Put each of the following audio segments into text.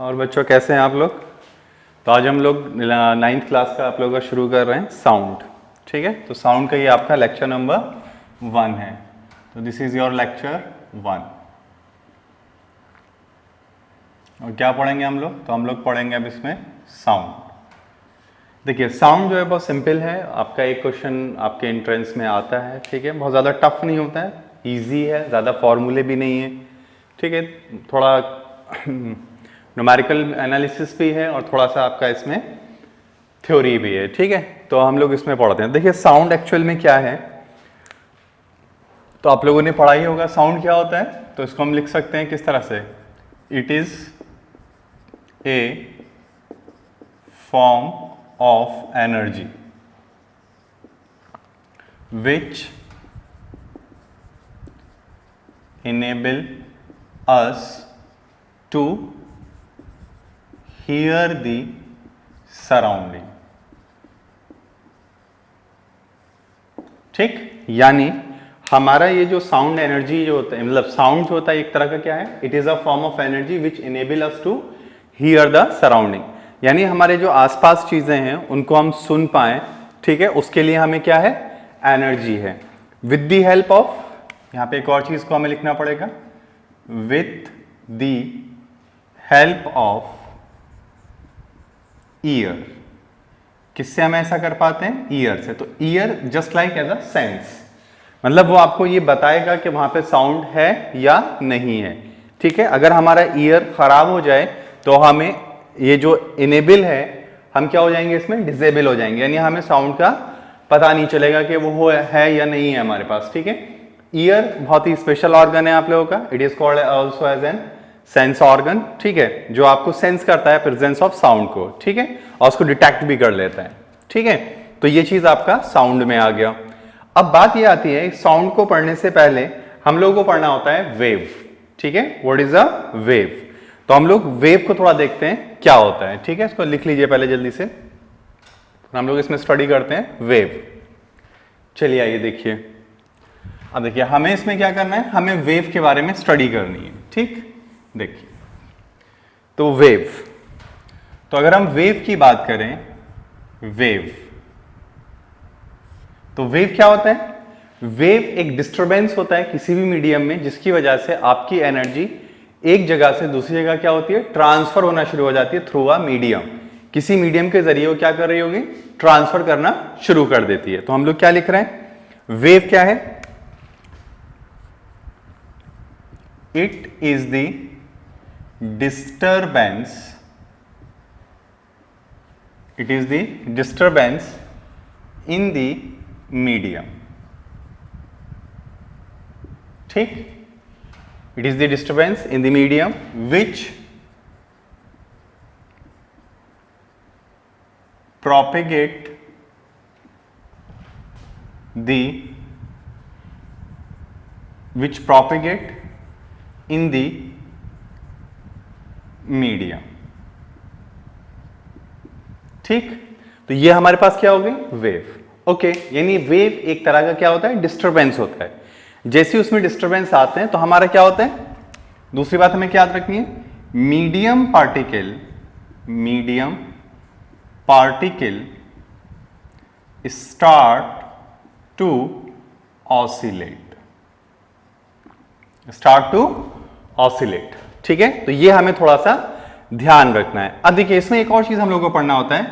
और बच्चों कैसे हैं आप लोग। तो आज हम लोग 9th क्लास का आप लोगों का शुरू कर रहे हैं साउंड। ठीक है, तो साउंड का ये आपका लेक्चर नंबर 1 है। तो दिस इज योर लेक्चर 1। और क्या पढ़ेंगे हम लोग? तो हम लोग पढ़ेंगे अब इसमें साउंड। देखिए साउंड जो है बहुत सिंपल है। आपका एक क्वेश्चन आपके एंट्रेंस में आता है, ठीक है, बहुत ज़्यादा टफ नहीं होता है, इजी है, ज़्यादा फॉर्मूले भी नहीं है, ठीक है, थोड़ा न्यूमेरिकल एनालिसिस भी है और थोड़ा सा आपका इसमें थ्योरी भी है। ठीक है, तो हम लोग इसमें पढ़ते हैं। देखिए साउंड एक्चुअल में क्या है, तो आप लोगों ने पढ़ा ही होगा साउंड क्या होता है। तो इसको हम लिख सकते हैं किस तरह से, it is a form of energy which enable us to hear the surrounding। ठीक, यानी हमारा ये जो साउंड एनर्जी जो होता है, मतलब साउंड जो होता है एक तरह का क्या है, it is a form of energy which enable us to hear the surrounding. यानी हमारे जो आसपास चीजें हैं उनको हम सुन पाए, ठीक है, उसके लिए हमें क्या है, एनर्जी है। विद द हेल्प ऑफ, यहां पे एक और चीज को हमें लिखना पड़ेगा, with the help of ear. किससे हम ऐसा कर पाते हैं? ईयर से। तो ear just like as a sense, मतलब वो आपको ये बताएगा कि वहां पे साउंड है या नहीं है। ठीक है, अगर हमारा ईयर खराब हो जाए तो हमें ये जो इनेबल है, हम क्या हो जाएंगे, इसमें डिसेबल हो जाएंगे, यानी हमें साउंड का पता नहीं चलेगा कि वो है या नहीं है हमारे पास। ठीक है, ईयर बहुत ही स्पेशल ऑर्गन है आप लोगों का। It is called also as an sense organ, ठीक है, जो आपको सेंस करता है प्रेजेंस ऑफ साउंड को, ठीक है, और उसको डिटेक्ट भी कर लेता है। ठीक है, तो ये चीज आपका साउंड में आ गया। अब बात ये आती है, साउंड को पढ़ने से पहले हम लोगों को पढ़ना होता है वेव। ठीक है, व्हाट इज अ वेव। तो हम लोग वेव को थोड़ा देखते हैं क्या होता है। ठीक है, इसको लिख लीजिए पहले जल्दी से, हम लोग इसमें स्टडी करते हैं वेव। चलिए आइए देखिए। अब देखिए हमें इसमें क्या करना है, हमें वेव के बारे में स्टडी करनी है। ठीक, देखिए तो वेव, तो अगर हम वेव की बात करें, वेव, तो वेव क्या होता है? वेव एक डिस्टरबेंस होता है किसी भी मीडियम में, जिसकी वजह से आपकी एनर्जी एक जगह से दूसरी जगह क्या होती है, ट्रांसफर होना शुरू हो जाती है थ्रू अ मीडियम। किसी मीडियम के जरिए वो क्या कर रही होगी, ट्रांसफर करना शुरू कर देती है। तो हम लोग क्या लिख रहे हैं, वेव क्या है, it is the disturbance, it is the disturbance in the medium. ठीक, it is the disturbance in the medium which propagate in the medium। ठीक, तो ये हमारे पास क्या हो गई, वेव। ओके, यानी वेव एक तरह का क्या होता है, डिस्टरबेंस होता है। जैसे उसमें डिस्टरबेंस आते हैं तो हमारा क्या होता है, दूसरी बात हमें क्या याद रखनी है, medium particle start to oscillate. ठीक है, तो ये हमें थोड़ा सा ध्यान रखना है। अब देखिए इसमें एक और चीज हम लोगों को पढ़ना होता है,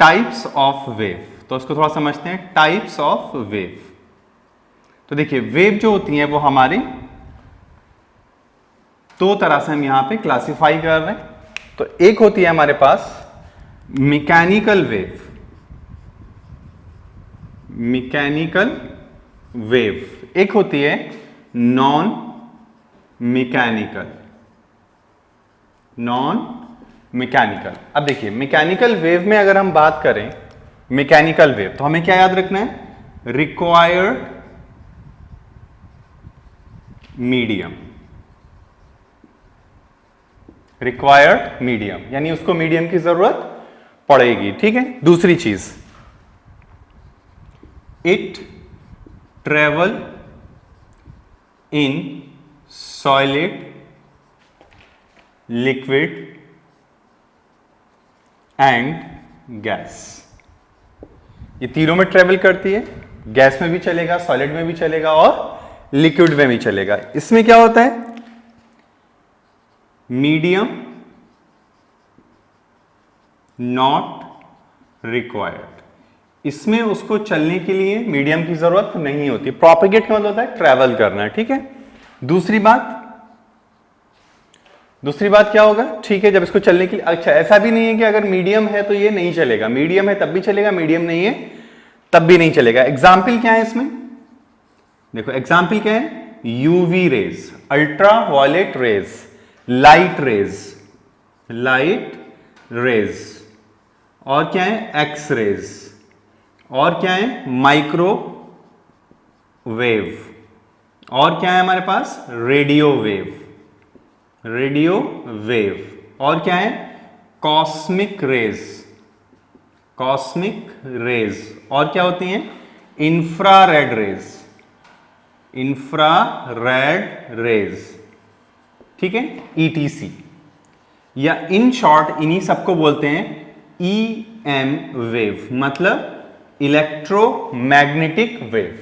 टाइप्स ऑफ वेव। तो इसको थोड़ा समझते हैं, टाइप्स ऑफ वेव। तो देखिए वेव जो होती है वो हमारी दो तरह से हम यहां पे क्लासिफाई कर रहे हैं। तो एक होती है हमारे पास मैकेनिकल वेव, एक होती है नॉन मैकेनिकल। अब देखिए मैकेनिकल वेव में अगर हम बात करें, मैकेनिकल वेव, तो हमें क्या याद रखना है, रिक्वायर्ड मीडियम, यानी उसको मीडियम की जरूरत पड़ेगी। ठीक है, दूसरी चीज, it travel in solid, liquid and gas. ये तीनों में ट्रेवल करती है, गैस में भी चलेगा, सॉलिड में भी चलेगा और लिक्विड में भी चलेगा। इसमें क्या होता है, मीडियम नॉट रिक्वायर्ड, इसमें उसको चलने के लिए मीडियम की जरूरत नहीं होती। प्रोपेगेट का मतलब होता है ट्रैवल करना, ठीक है। दूसरी बात क्या होगा, ठीक है, जब इसको चलने के लिए, अच्छा ऐसा भी नहीं है कि अगर मीडियम है तो ये नहीं चलेगा, मीडियम है तब भी चलेगा, मीडियम नहीं है तब भी नहीं चलेगा। एग्जाम्पल क्या है इसमें, देखो एग्जाम्पल क्या है, UV rays, ultra violet rays, light rays, और क्या है, एक्स रेज, और क्या है, माइक्रोवेव, और क्या है हमारे पास, रेडियो वेव, और क्या है, कॉस्मिक रेज, और क्या होती हैं, इंफ्रारेड रेज, ठीक है, ETC, या इन शॉर्ट इन्हीं सबको बोलते हैं EM वेव, मतलब इलेक्ट्रोमैग्नेटिक वेव।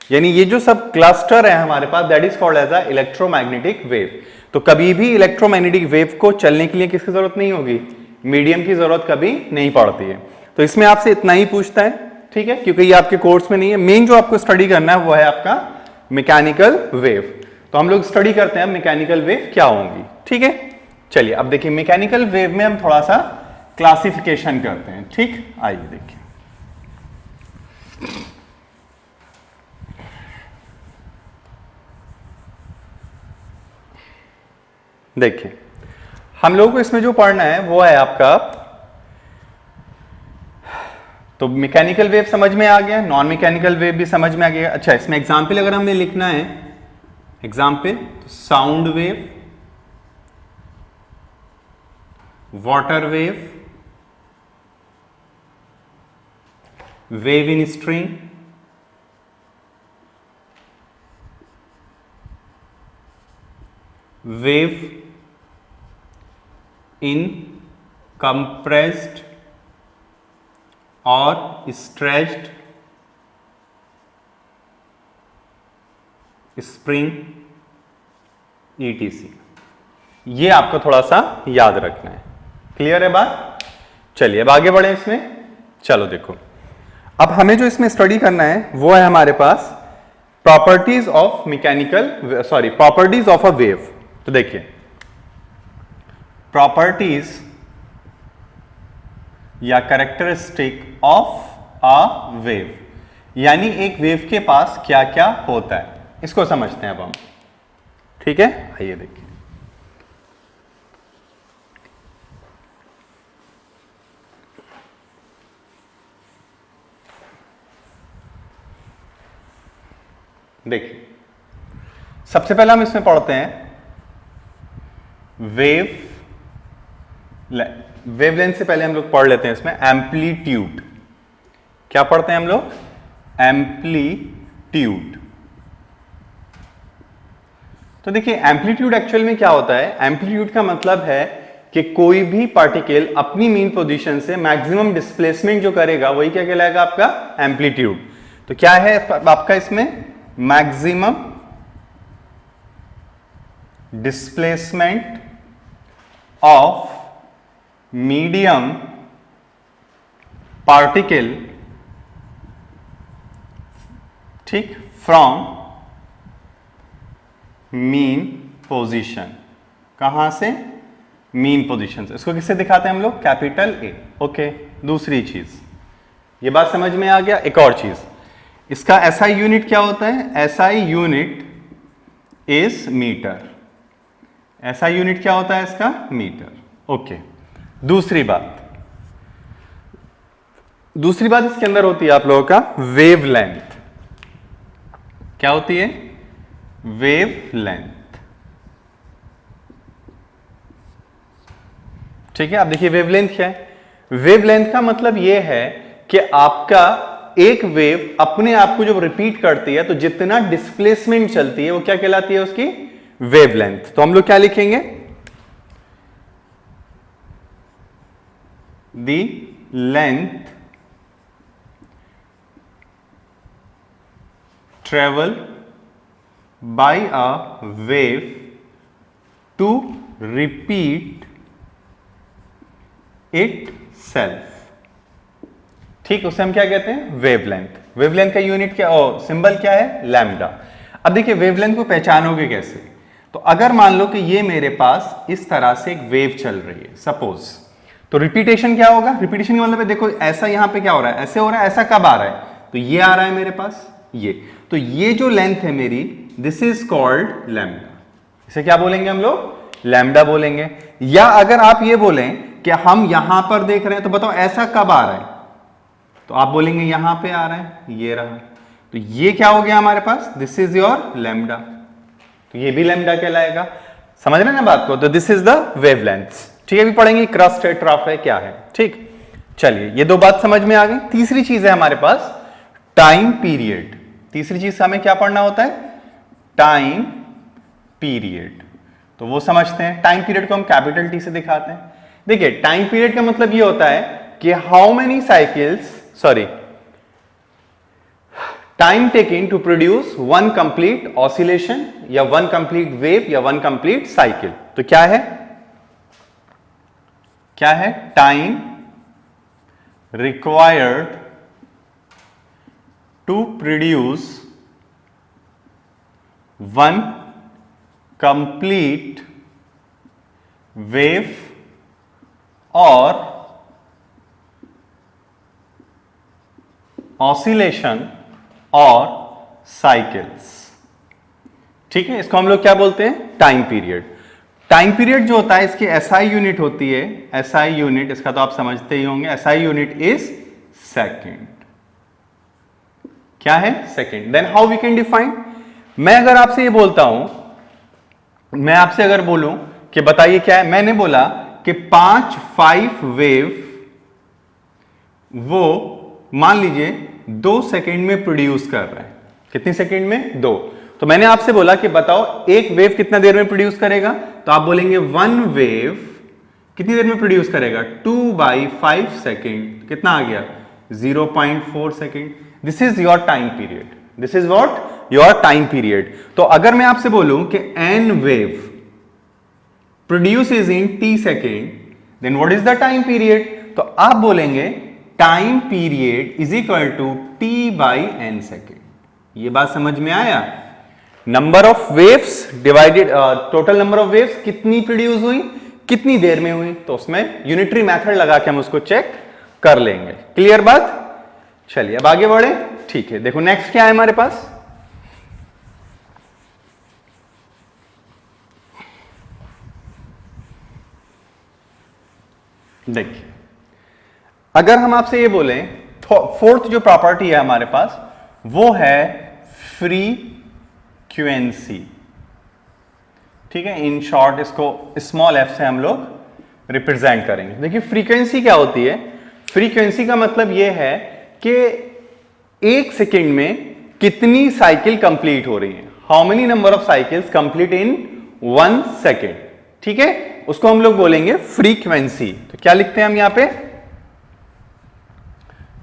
यानी ये जो सब क्लस्टर है हमारे पास, that is called as a electromagnetic wave. तो कभी भी इलेक्ट्रोमैग्नेटिक वेव को चलने के लिए किसकी जरूरत नहीं होगी, मीडियम की जरूरत कभी नहीं पड़ती है। तो इसमें आपसे इतना ही पूछता है, ठीक है, क्योंकि ये आपके कोर्स में नहीं है। मेन जो आपको स्टडी करना है वो है आपका मैकेनिकल वेव। तो हम लोग स्टडी करते हैं मैकेनिकल वेव क्या होंगी, ठीक है। चलिए अब देखिए, मैकेनिकल वेव में हम थोड़ा सा क्लासिफिकेशन करते हैं, ठीक। आइए देखिए, हम लोगों को इसमें जो पढ़ना है वो है आपका, तो मैकेनिकल वेव समझ में आ गया, नॉन मैकेनिकल वेव भी समझ में आ गया। अच्छा, इसमें एग्जाम्पल अगर हमें लिखना है, एग्जाम्पल, तो sound wave, water wave, wave in string, wave in compressed और स्ट्रेच्ड स्प्रिंग, ETC। ये आपको थोड़ा सा याद रखना है। क्लियर है बात? चलिए अब आगे बढ़े इसमें। चलो देखो, अब हमें जो इसमें स्टडी करना है वो है हमारे पास properties of properties of a wave. तो देखिए, प्रॉपर्टीज या कैरेक्टरिस्टिक ऑफ अ वेव, यानी एक वेव के पास क्या क्या होता है, इसको समझते हैं अब हम, ठीक है। आइए देखिए, सबसे पहले हम इसमें पढ़ते हैं वेवलेंथ से पहले हम लोग पढ़ लेते हैं इसमें एम्पलीट्यूड। क्या पढ़ते हैं हम लोग? एम्पलीट्यूड। तो देखिए, एम्पलीट्यूड एक्चुअल में क्या होता है? एम्पलीट्यूड का मतलब है कि कोई भी पार्टिकल अपनी मीन पोजीशन से मैक्सिमम डिस्प्लेसमेंट जो करेगा वही क्या कहलाएगा? आपका एम्पलीट्यूड। तो क्या है आपका इसमें? Maximum displacement of medium particle, ठीक, फ्रॉम मीन पोजीशन। कहां से? मीन पोजीशन से। इसको किससे दिखाते हैं हम लोग? Capital A. ओके, दूसरी चीज, ये बात समझ में आ गया। एक और चीज, इसका एसआई यूनिट क्या होता है? SI unit is metre. SI unit क्या होता है इसका? मीटर। ओके, दूसरी बात इसके अंदर होती है आप लोगों का वेवलेंथ। क्या होती है? वेवलेंथ। ठीक है, अब देखिए वेवलेंथ क्या है? वेवलेंथ का मतलब यह है कि आपका एक वेव अपने आप को जब रिपीट करती है तो जितना डिस्प्लेसमेंट चलती है वो क्या कहलाती है? उसकी वेवलेंथ। तो हम लोग क्या लिखेंगे? the length travel by a wave to repeat itself। ठीक, उसे हम क्या कहते हैं? वेवलेंथ। वेवलेंथ का यूनिट क्या, सिंबल क्या है? लैम्डा। अब देखिए वेवलेंथ को पहचानोगे कैसे? तो अगर मान लो कि ये मेरे पास इस तरह से एक वेव चल रही है सपोज, तो रिपीटेशन क्या होगा? रिपीटेशन का मतलब है देखो ऐसा यहां पे क्या हो रहा है, ऐसे हो रहा है, ऐसा कब आ रहा है? तो ये आ रहा है मेरे पास, ये तो ये जो लेंथ है मेरी, दिस इज कॉल्ड लैम्डा। इसे क्या बोलेंगे हम लोग? लैम्डा बोलेंगे। या अगर आप ये बोलें कि हम यहां पर देख रहे हैं, तो बताओ ऐसा कब आ रहा है? तो आप बोलेंगे यहां पे आ रहा है, ये रहा, तो ये क्या हो गया हमारे पास? दिस इज योर लैम्डा, तो ये भी लैम्डा कहलाएगा। समझ रहे हैं ना बात को? तो दिस इज द वेवलेंथ। ठीक है, अभी पढ़ेंगे क्रस्ट है, ट्रफ है, क्या है। ठीक, चलिए ये दो बात समझ में आ गई। तीसरी चीज है हमारे पास टाइम पीरियड। तीसरी चीज हमें क्या पढ़ना होता है? Time period. तो वो समझते हैं। टाइम पीरियड को हम कैपिटल टी से दिखाते हैं। देखिए टाइम पीरियड का मतलब ये होता है कि how many cycles, sorry, time taking to produce one complete oscillation या वन कंप्लीट वेव या वन कंप्लीट साइकिल। तो क्या है? क्या है? Time required to produce one complete wave और ऑसिलेशन और साइकिल्स। ठीक है, इसको हम लोग क्या बोलते हैं? Time period. टाइम पीरियड जो होता है इसकी एसआई यूनिट होती है, एसआई यूनिट, इसका तो आप समझते ही होंगे, एसआई यूनिट इज सेकंड। क्या है? Second. Then how we can define? मैं अगर आपसे ये बोलता हूं, मैं आपसे अगर बोलूं कि बताइए क्या है, मैंने बोला कि 5 वेव वो मान लीजिए 2 सेकंड में प्रोड्यूस कर रहा है। कितनी सेकंड में? 2। तो मैंने आपसे बोला कि बताओ एक वेव कितना देर में प्रोड्यूस करेगा? तो आप बोलेंगे वन वेव कितनी देर में प्रोड्यूस करेगा? 2/5 सेकेंड। कितना आ गया? 0.4 second. This is your time period. This is what? Your time period. तो अगर मैं आपसे बोलूं कि an wave produces in t second, then what is the time period? तो आप बोलेंगे time period is equal to t/n second. ये बात समझ में आया? Number of waves divided, total number of waves कितनी प्रोड्यूस हुई, कितनी देर में हुई, तो उसमें यूनिटरी मेथड लगा के हम उसको चेक कर लेंगे। क्लियर बात? चलिए अब आगे बढ़े। ठीक है, देखो नेक्स्ट क्या है हमारे पास? देखिए अगर हम आपसे ये बोलें, फोर्थ जो प्रॉपर्टी है हमारे पास वो है फ्रीक्वेंसी। ठीक है, इन शॉर्ट इसको स्मॉल एफ से हम लोग रिप्रेजेंट करेंगे। देखिए फ्रीक्वेंसी क्या होती है? फ्रीक्वेंसी का मतलब यह है कि एक सेकेंड में कितनी साइकिल कंप्लीट हो रही है, how many number of cycles complete in 1 second. ठीक है, उसको हम लोग बोलेंगे फ्रीक्वेंसी। तो क्या लिखते हैं हम यहां पे?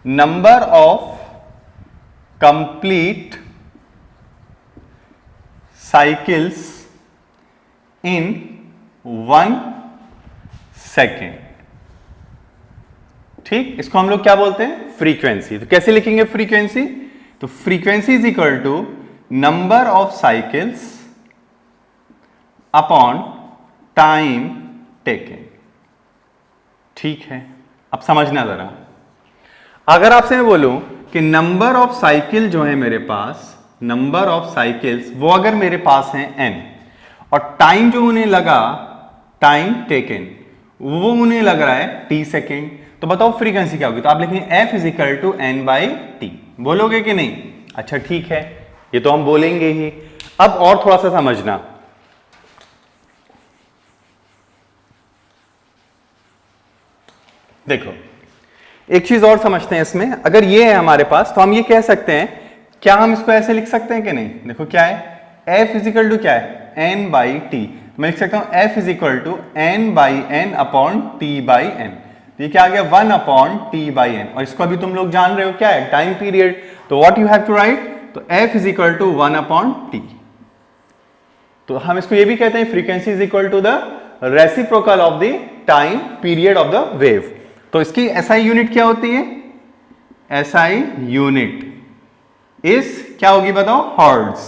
Number of complete cycles in 1 second. ठीक, इसको हम लोग क्या बोलते हैं? फ्रीक्वेंसी। तो कैसे लिखेंगे फ्रीक्वेंसी? तो frequency is equal to number of cycles upon time taken. ठीक है, अब समझना जरा। अगर आपसे मैं बोलूं कि नंबर ऑफ साइकिल जो है मेरे पास, नंबर ऑफ साइकिल्स वो अगर मेरे पास है n, और टाइम जो उन्हें लगा, टाइम टेकन, वो उन्हें लग रहा है t सेकेंड, तो बताओ फ्रीक्वेंसी क्या होगी? तो आप लिखेंगे f is equal to n/t। बोलोगे कि नहीं? अच्छा ठीक है, ये तो हम बोलेंगे ही। अब और थोड़ा सा समझना। देखो एक चीज और समझते हैं इसमें। अगर ये है हमारे पास तो हम ये कह सकते हैं, क्या हम इसको ऐसे लिख सकते हैं कि नहीं? देखो क्या है, f इज इक्वल टू क्या है? n/t। मैं लिख सकता हूं f is equal to n/n upon t/n। तो ये क्या आ गया 1/t/n, और इसको अभी तुम लोग जान रहे हो क्या है, टाइम पीरियड। तो what you have to write, तो f is equal to 1/t। तो हम इसको ये भी कहते हैं frequency is equal to the reciprocal of the time period of the wave. तो इसकी SI यूनिट क्या होती है, SI यूनिट इज क्या होगी बताओ, हर्ट्ज,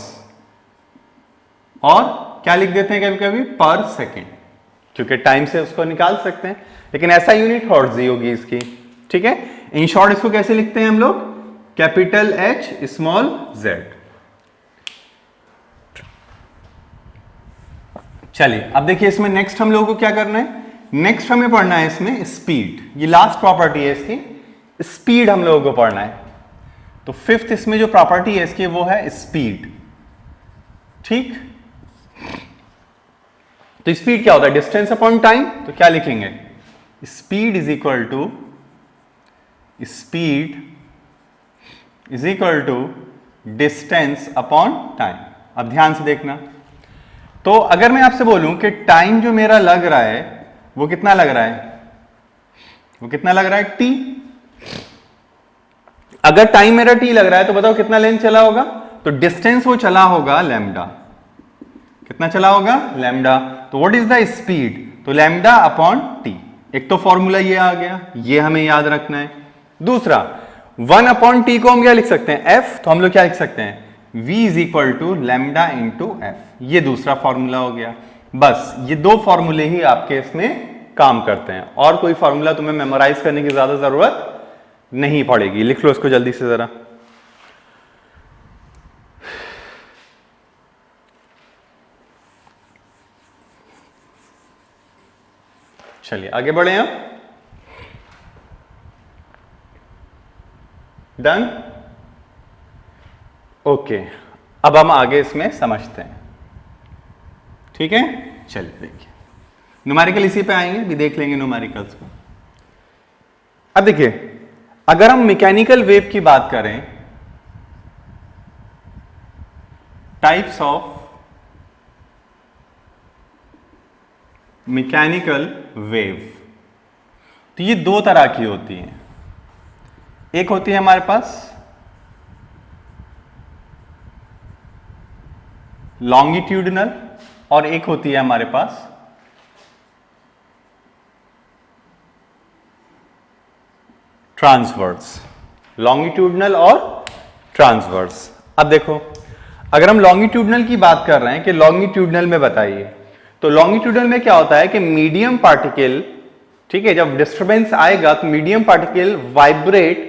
और क्या लिख देते हैं कभी कभी पर सेकेंड, क्योंकि टाइम से उसको निकाल सकते हैं, लेकिन SI यूनिट हर्ट्ज ही होगी इसकी। ठीक है, इन शॉर्ट इसको कैसे लिखते हैं हम लोग, कैपिटल H स्मॉल z। चलिए अब देखिए इसमें नेक्स्ट हम लोगों को क्या करना है, नेक्स्ट हमें पढ़ना है इसमें स्पीड। ये लास्ट प्रॉपर्टी है इसकी, स्पीड हम लोगों को पढ़ना है। तो फिफ्थ इसमें जो प्रॉपर्टी है इसकी वो है स्पीड। ठीक, तो स्पीड क्या होता है, डिस्टेंस अपॉन टाइम। तो क्या लिखेंगे, speed is equal to distance upon time. अब ध्यान से देखना, तो अगर मैं आपसे बोलूं कि टाइम जो मेरा लग रहा है वो कितना लग रहा है, वो कितना लग रहा है t। अगर टाइम मेरा t लग रहा है तो बताओ कितना लेंथ चला होगा, तो डिस्टेंस वो चला होगा लैम्डा। कितना चला होगा, लैम्डा। तो व्हाट इज द स्पीड, तो लैम्डा अपॉन t। एक तो फॉर्मूला ये आ गया, ये हमें याद रखना है। दूसरा 1/t को हम क्या लिख सकते हैं, f। तो हम लोग क्या लिख सकते हैं, v is equal to lambda into F. ये दूसरा फॉर्मूला हो गया। बस ये दो फॉर्मूले ही आपके इसमें काम करते हैं, और कोई फॉर्मूला तुम्हें मेमोराइज करने की ज्यादा जरूरत नहीं पड़ेगी। लिख लो इसको जल्दी से जरा। चलिए आगे बढ़े हम, डन। ओके, अब हम आगे इसमें समझते हैं। ठीक है, चलिए देखिए न्यूमेरिकल इसी पे आएंगे, भी देख लेंगे न्यूमेरिकल्स को। अब देखिए अगर हम मैकेनिकल वेव की बात करें, टाइप्स ऑफ मैकेनिकल वेव, तो ये दो तरह की होती हैं। एक होती है हमारे पास लॉन्गिट्यूडनल, और एक होती है हमारे पास ट्रांसवर्स। लॉन्गिट्यूडनल और ट्रांसवर्स। अब देखो अगर हम लॉन्गिट्यूडनल की बात कर रहे हैं कि लॉन्गिट्यूडनल में बताइए, तो लॉन्गिट्यूडनल में क्या होता है कि मीडियम पार्टिकल, ठीक है, जब डिस्टरबेंस आएगा तो medium particle vibrate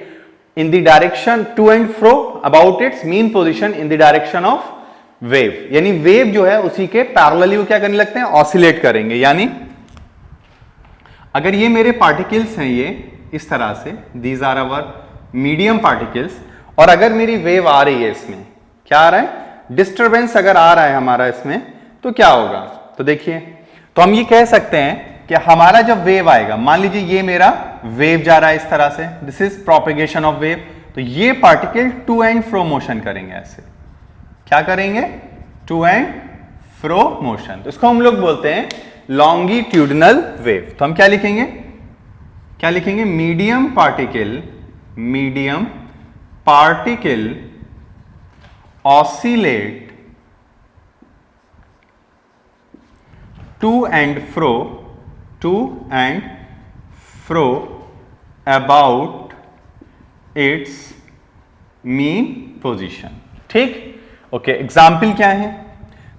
in the direction to and fro about its mean position in the direction of wave. यानी वेव जो है उसी के पैरेलली वो क्या करने लगते हैं, ऑसिलेट करेंगे। यानी अगर ये मेरे पार्टिकल्स हैं, ये इस तरह से, these are our medium particles, और अगर मेरी वेव आ रही है, इसमें क्या आ रहा है, डिस्टरबेंस अगर आ रहा है हमारा इसमें, तो क्या होगा, तो देखिए, तो हम ये कह सकते हैं कि हमारा जब वेव आएगा, मान लीजिए ये मेरा वेव जा रहा है इस तरह से, this is propagation of wave, तो ये particle to and fro motion करेंगे। ऐसे क्या करेंगे, टू एंड फ्रो मोशन। तो इसको हम लोग बोलते हैं लॉन्गिट्यूडनल वेव। तो हम क्या लिखेंगे, क्या लिखेंगे, medium particle oscillate to and fro about its mean position. ठीक, ओके, एग्जाम्पल क्या है,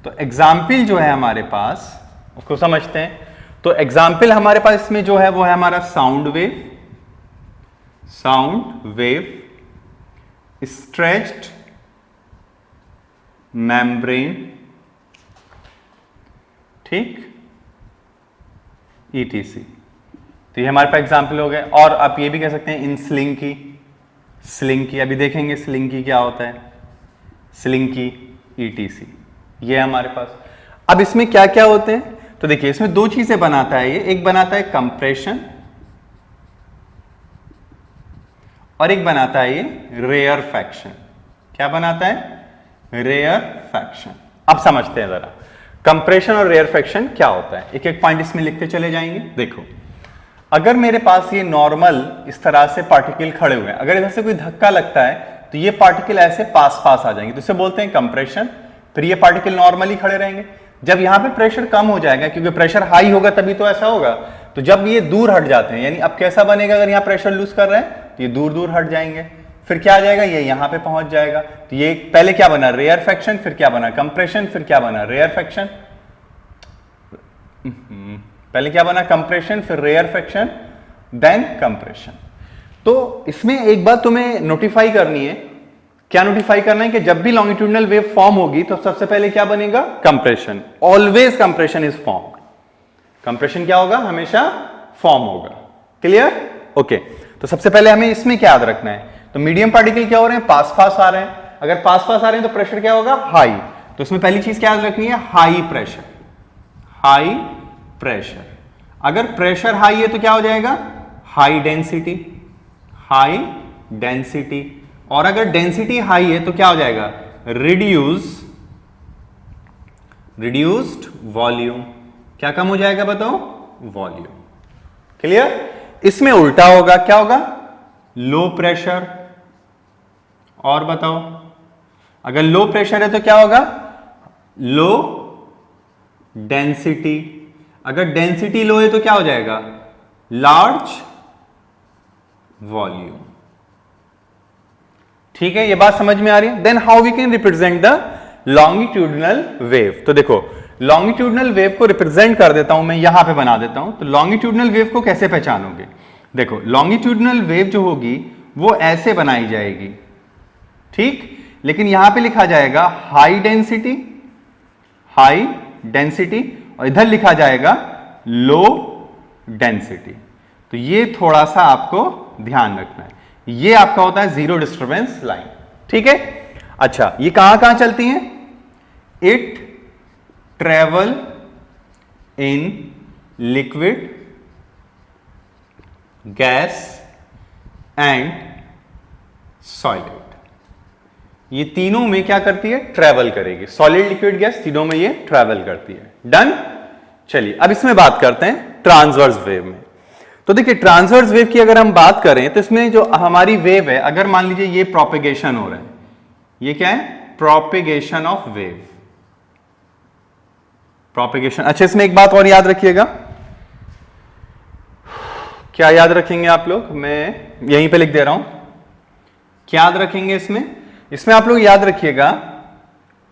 तो एग्जाम्पल जो है हमारे पास उसको समझते हैं। तो एग्जाम्पल हमारे पास इसमें जो है वो है हमारा साउंड वेव, स्ट्रेच्ड मेम्ब्रेन, ठीक, ETC। तो ये हमारे पास एग्जाम्पल हो गए। और आप ये भी कह सकते हैं इन स्लिंग की अभी देखेंगे स्लिंग की क्या होता है, स्लिंग की ETC, ये है हमारे पास। अब इसमें क्या क्या होते हैं, तो देखिए इसमें दो चीजें बनाता है ये, एक बनाता है कंप्रेशन और एक बनाता है ये रेयरफैक्शन। क्या बनाता है, रेयरफैक्शन। अब समझते हैं जरा कंप्रेशन और रेयरफैक्शन क्या होता है, एक एक पॉइंट इसमें लिखते चले जाएंगे। देखो अगर मेरे पास ये नॉर्मल इस तरह से पार्टिकल खड़े हुए हैं, अगर इधर से कोई धक्का लगता है तो ये पार्टिकल ऐसे पास पास आ जाएंगे, तो इसे बोलते हैं कंप्रेशन। फिर ये पार्टिकल नॉर्मली खड़े रहेंगे। जब यहां पे प्रेशर कम हो जाएगा, क्योंकि प्रेशर हाई होगा तभी तो ऐसा होगा, तो जब ये दूर हट जाते हैं, यानी अब कैसा बनेगा, अगर यहाँ प्रेशर लूज कर रहे हैं तो ये दूर दूर हट जाएंगे, फिर क्या आ जाएगा, ये यहां पे पहुंच जाएगा। तो ये पहले क्या बना, रेयरफेक्शन, फिर क्या बना, कंप्रेशन, फिर क्या बना, रेयरफेक्शन। पहले क्या बना, कंप्रेशन, फिर रेयरफेक्शन, देन कंप्रेशन। तो इसमें एक बात तुम्हें नोटिफाई करनी है। क्या नोटिफाई करना है कि जब भी लॉन्गिट्यूडनल वेव फॉर्म होगी तो सबसे पहले क्या बनेगा, compression. Always compression is formed. Compression क्या होगा, हमेशा फॉर्म होगा। क्लियर? ओके। तो सबसे पहले हमें इसमें क्या याद रखना है, तो मीडियम पार्टिकल क्या हो रहे हैं, पास पास आ रहे हैं। अगर पास पास आ रहे हैं तो प्रेशर क्या होगा, हाई। तो इसमें पहली चीज क्या याद रखनी है, हाई प्रेशर। High pressure. अगर प्रेशर हाई है तो क्या हो जाएगा, हाई डेंसिटी। High density. और अगर डेंसिटी हाई है तो क्या हो जाएगा, रिड्यूस्ड वॉल्यूम। क्या कम हो जाएगा बताओ, वॉल्यूम। क्लियर? इसमें उल्टा होगा, क्या होगा, लो प्रेशर। और बताओ, अगर लो प्रेशर है तो क्या होगा, लो डेंसिटी। अगर डेंसिटी लो है तो क्या हो जाएगा, लार्ज वॉल्यूम। ठीक है, ये बात समझ में आ रही है। Then how we can represent the longitudinal wave. तो देखो, लॉन्गिट्यूडनल वेव को रिप्रेजेंट कर देता हूं मैं, यहां पे बना देता हूं। तो लॉन्गिट्यूडनल वेव को कैसे पहचानोगे, देखो लॉन्गिट्यूडनल वेव जो होगी वो ऐसे बनाई जाएगी, ठीक, लेकिन यहां पे लिखा जाएगा हाई डेंसिटी, हाई डेंसिटी, और इधर लिखा जाएगा लो डेंसिटी। तो ये थोड़ा सा आपको ध्यान रखना है। ये आपका होता है जीरो डिस्टर्बेंस लाइन। ठीक है? अच्छा, ये कहां कहां चलती हैं, it travel in liquid, gas and solid. ये तीनों में क्या करती है, ट्रेवल करेगी। सॉलिड, लिक्विड, गैस, तीनों में ये ट्रेवल करती है। डन? चलिए अब इसमें बात करते हैं ट्रांसवर्स वेव में। तो देखिए, ट्रांसवर्स वेव की अगर हम बात करें तो इसमें जो हमारी वेव है, अगर मान लीजिए ये प्रोपेगेशन हो रहा है, ये क्या है, प्रोपेगेशन ऑफ वेव, प्रोपेगेशन। अच्छा, इसमें एक बात और याद रखिएगा। क्या याद रखेंगे आप लोग, मैं यहीं पे लिख दे रहा हूं, क्या याद रखेंगे इसमें, इसमें आप लोग याद रखिएगा,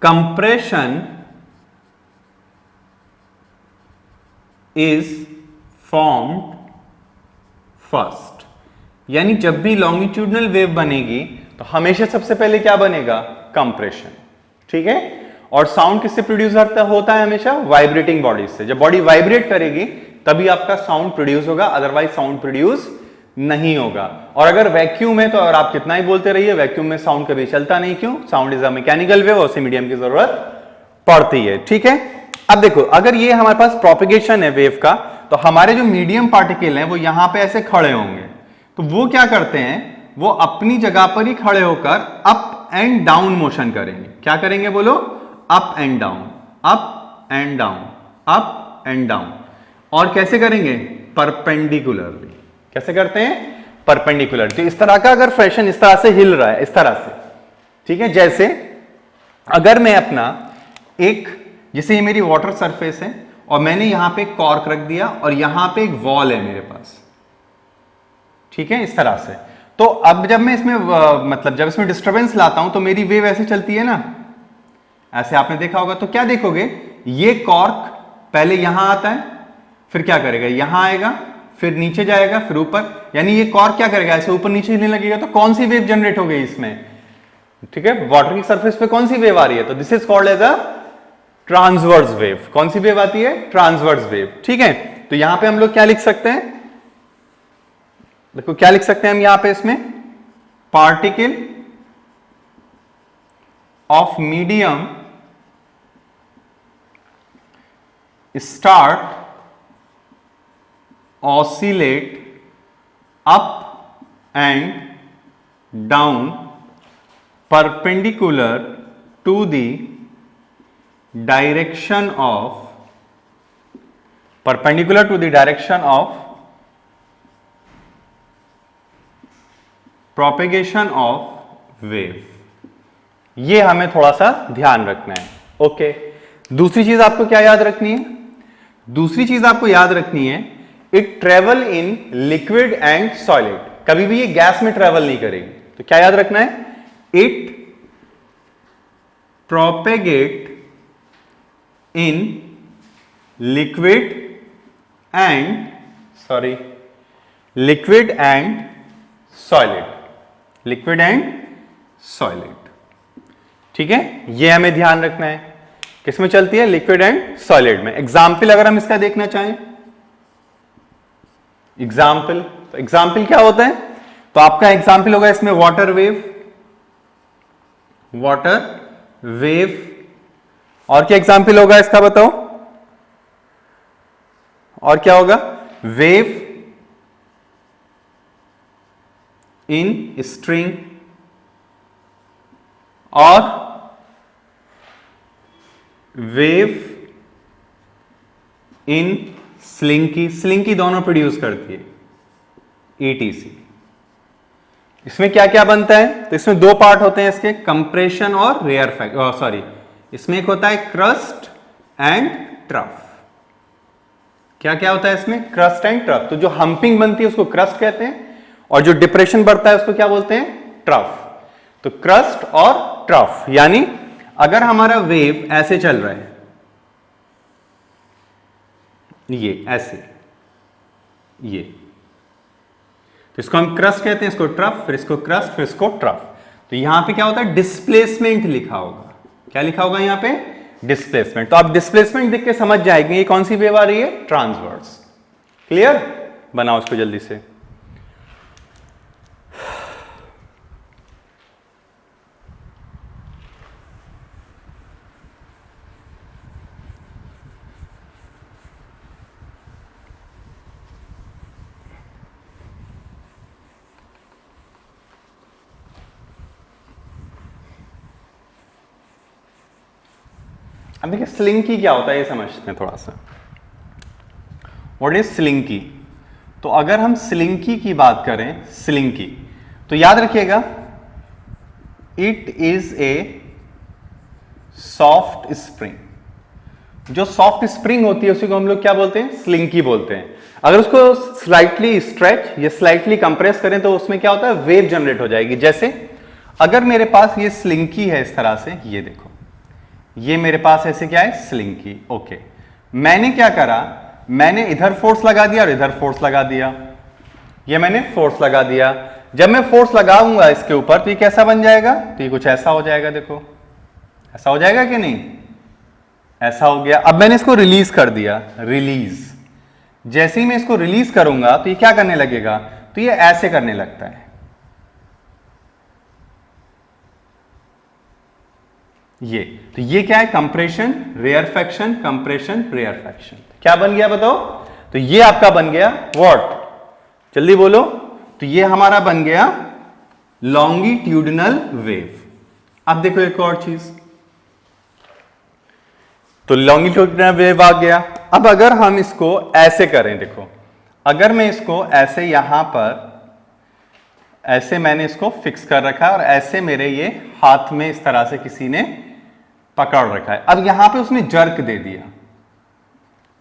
कंप्रेशन इज फॉर्म्ड फर्स्ट। यानी जब भी लॉन्गिट्यूडनल वेव बनेगी तो हमेशा सबसे पहले क्या बनेगा, कंप्रेशन। ठीक है? और साउंड किससे प्रोड्यूस होता है, हमेशा वाइब्रेटिंग बॉडी से। जब बॉडी वाइब्रेट करेगी तभी आपका साउंड प्रोड्यूस होगा, अदरवाइज साउंड प्रोड्यूस नहीं होगा। और अगर वैक्यूम है तो और आप कितना ही बोलते रहिए, वैक्यूम में साउंड कभी चलता नहीं। क्यों? Sound is a mechanical wave, उसे मीडियम की जरूरत पड़ती है। ठीक है? अब देखो, अगर ये हमारे पास प्रोपेगेशन है वेव का, तो हमारे जो मीडियम पार्टिकल हैं वो यहां पे ऐसे खड़े होंगे। तो वो क्या करते हैं, वो अपनी जगह पर ही खड़े होकर अप एंड डाउन मोशन करेंगे। क्या करेंगे बोलो, up and down, up and down, up and down. और कैसे करेंगे, परपेंडिकुलरली। कैसे करते हैं, परपेंडिकुलर। तो इस तरह का अगर फ्रैक्शन इस तरह से हिल रहा है, इस तरह से, ठीक है, जैसे अगर मैं अपना एक, जैसे ये मेरी वाटर सरफेस है और मैंने यहां पे कॉर्क रख दिया और यहां पे एक वॉल है मेरे पास, ठीक है, इस तरह से। तो अब जब मैं इसमें मतलब जब इसमें डिस्टरबेंस लाता हूं तो मेरी वेव ऐसे चलती है ना, ऐसे आपने देखा होगा। तो क्या देखोगे, ये कॉर्क पहले यहां आता है, फिर क्या करेगा, यहां आएगा, फिर नीचे जाएगा, फिर ऊपर। यानी ये कॉर्क क्या करेगा, ऐसे ऊपर नीचे हिलने लगेगा। तो कौन सी वेव जनरेट हो गई इसमें, ठीक है, वाटर की सरफेस पे कौन सी वेव आ रही है, तो this is called as a transverse wave. कौन सी वेव आती है, ट्रांसवर्स वेव। ठीक है? तो यहां पे हम लोग क्या लिख सकते हैं, देखो क्या लिख सकते हैं हम यहां पे, इसमें particle of medium start oscillate up and down perpendicular to the direction of propagation of wave, ये हमें थोड़ा सा ध्यान रखना है। ओके, दूसरी चीज आपको क्या याद रखनी है? दूसरी चीज आपको याद रखनी है, it travel in liquid and solid. कभी भी ये गैस में ट्रेवल नहीं करेगी, तो क्या याद रखना है? It propagate in liquid and solid, liquid and solid. ठीक है, ये हमें ध्यान रखना है। किसमें चलती है? लिक्विड एंड सॉलिड में। एग्जाम्पल अगर हम इसका देखना चाहें, एग्जाम्पल, तो एग्जाम्पल क्या होता है? तो आपका एग्जाम्पल होगा इसमें वाटर वेव, और क्या एग्जाम्पल होगा इसका बताओ? और क्या होगा? वेव इन स्ट्रिंग और वेव इन स्लिंकी। स्लिंकी दोनों प्रोड्यूस करती है, ETC। इसमें क्या क्या बनता है? तो इसमें दो पार्ट होते हैं इसके, कंप्रेशन और इसमें एक होता है क्रस्ट एंड ट्रफ। क्या क्या होता है इसमें? Crust and trough. तो जो हम्पिंग बनती है उसको क्रस्ट कहते हैं, और जो डिप्रेशन बढ़ता है उसको क्या बोलते हैं? ट्रफ। तो क्रस्ट और ट्रफ, यानी अगर हमारा वेव ऐसे चल रहा है, ये ऐसे, ये, तो इसको हम क्रस्ट कहते हैं, इसको ट्रफ, फिर इसको क्रस्ट, फिर इसको ट्रफ। तो यहां पे क्या होता है? डिस्प्लेसमेंट लिखा होगा। क्या लिखा होगा यहां पे? डिस्प्लेसमेंट। तो आप डिस्प्लेसमेंट देख के समझ जाएंगे ये कौन सी वेव आ रही है? ट्रांसवर्स। क्लियर? बनाओ इसको जल्दी से। अब देखिए स्लिंकी क्या होता है ये समझते हैं थोड़ा सा। What is slinky? तो अगर हम स्लिंकी की बात करें, स्लिंकी, तो याद रखिएगा it is a soft spring. जो सॉफ्ट स्प्रिंग होती है उसी को हम लोग क्या बोलते हैं? स्लिंकी बोलते हैं। अगर उसको स्लाइटली स्ट्रेच या स्लाइटली कंप्रेस करें तो उसमें क्या होता है? वेव जनरेट हो जाएगी। जैसे अगर मेरे पास ये स्लिंकी है इस तरह से, ये देखो, ये मेरे पास ऐसे क्या है? स्लिंकी। ओके, मैंने क्या करा? मैंने इधर फोर्स लगा दिया और इधर फोर्स लगा दिया, ये मैंने फोर्स लगा दिया। जब मैं फोर्स लगाऊंगा इसके ऊपर तो ये कैसा बन जाएगा? तो ये कुछ ऐसा हो जाएगा। देखो ऐसा हो जाएगा कि नहीं? ऐसा हो गया। अब मैंने इसको रिलीज कर दिया, रिलीज। जैसे ही मैं इसको रिलीज करूंगा तो ये क्या करने लगेगा? तो ये ऐसे करने लगता है, ये। तो ये क्या है? Compression, rarefaction, compression, rarefaction. क्या बन गया बताओ? तो ये आपका बन गया व्हाट? जल्दी बोलो। तो ये हमारा बन गया लॉन्गिट्यूडिनल वेव। अब देखो एक और चीज, तो लॉन्गिट्यूडिनल वेव आ गया। अब अगर हम इसको ऐसे करें, देखो अगर मैं इसको ऐसे यहां पर ऐसे मैंने इसको फिक्स कर रखा है और ऐसे मेरे ये हाथ में इस तरह से किसी ने पकड़ रखा है। अब यहां पे उसने जर्क दे दिया।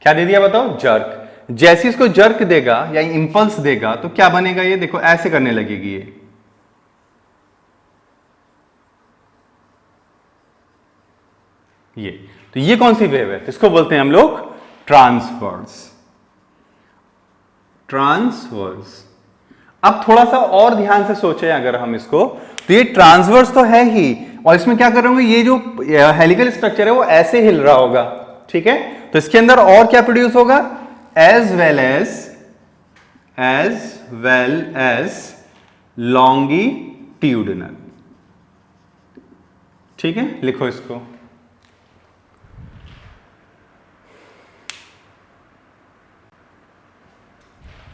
क्या दे दिया बताओ? जर्क। जैसे इसको जर्क देगा या इंपल्स देगा तो क्या बनेगा? ये देखो ऐसे करने लगेगी ये। तो ये कौन सी वेव है? तो इसको बोलते हैं हम लोग ट्रांसवर्स। ट्रांसवर्स। अब थोड़ा सा और ध्यान से सोचें अगर हम इसको, तो ये ट्रांसवर्स तो है ही, और इसमें क्या कर रहे होंगे? ये जो हेलिकल स्ट्रक्चर है वो ऐसे हिल रहा होगा। ठीक है, तो इसके अंदर और क्या प्रोड्यूस होगा? As well as longitudinal. ठीक है, लिखो इसको।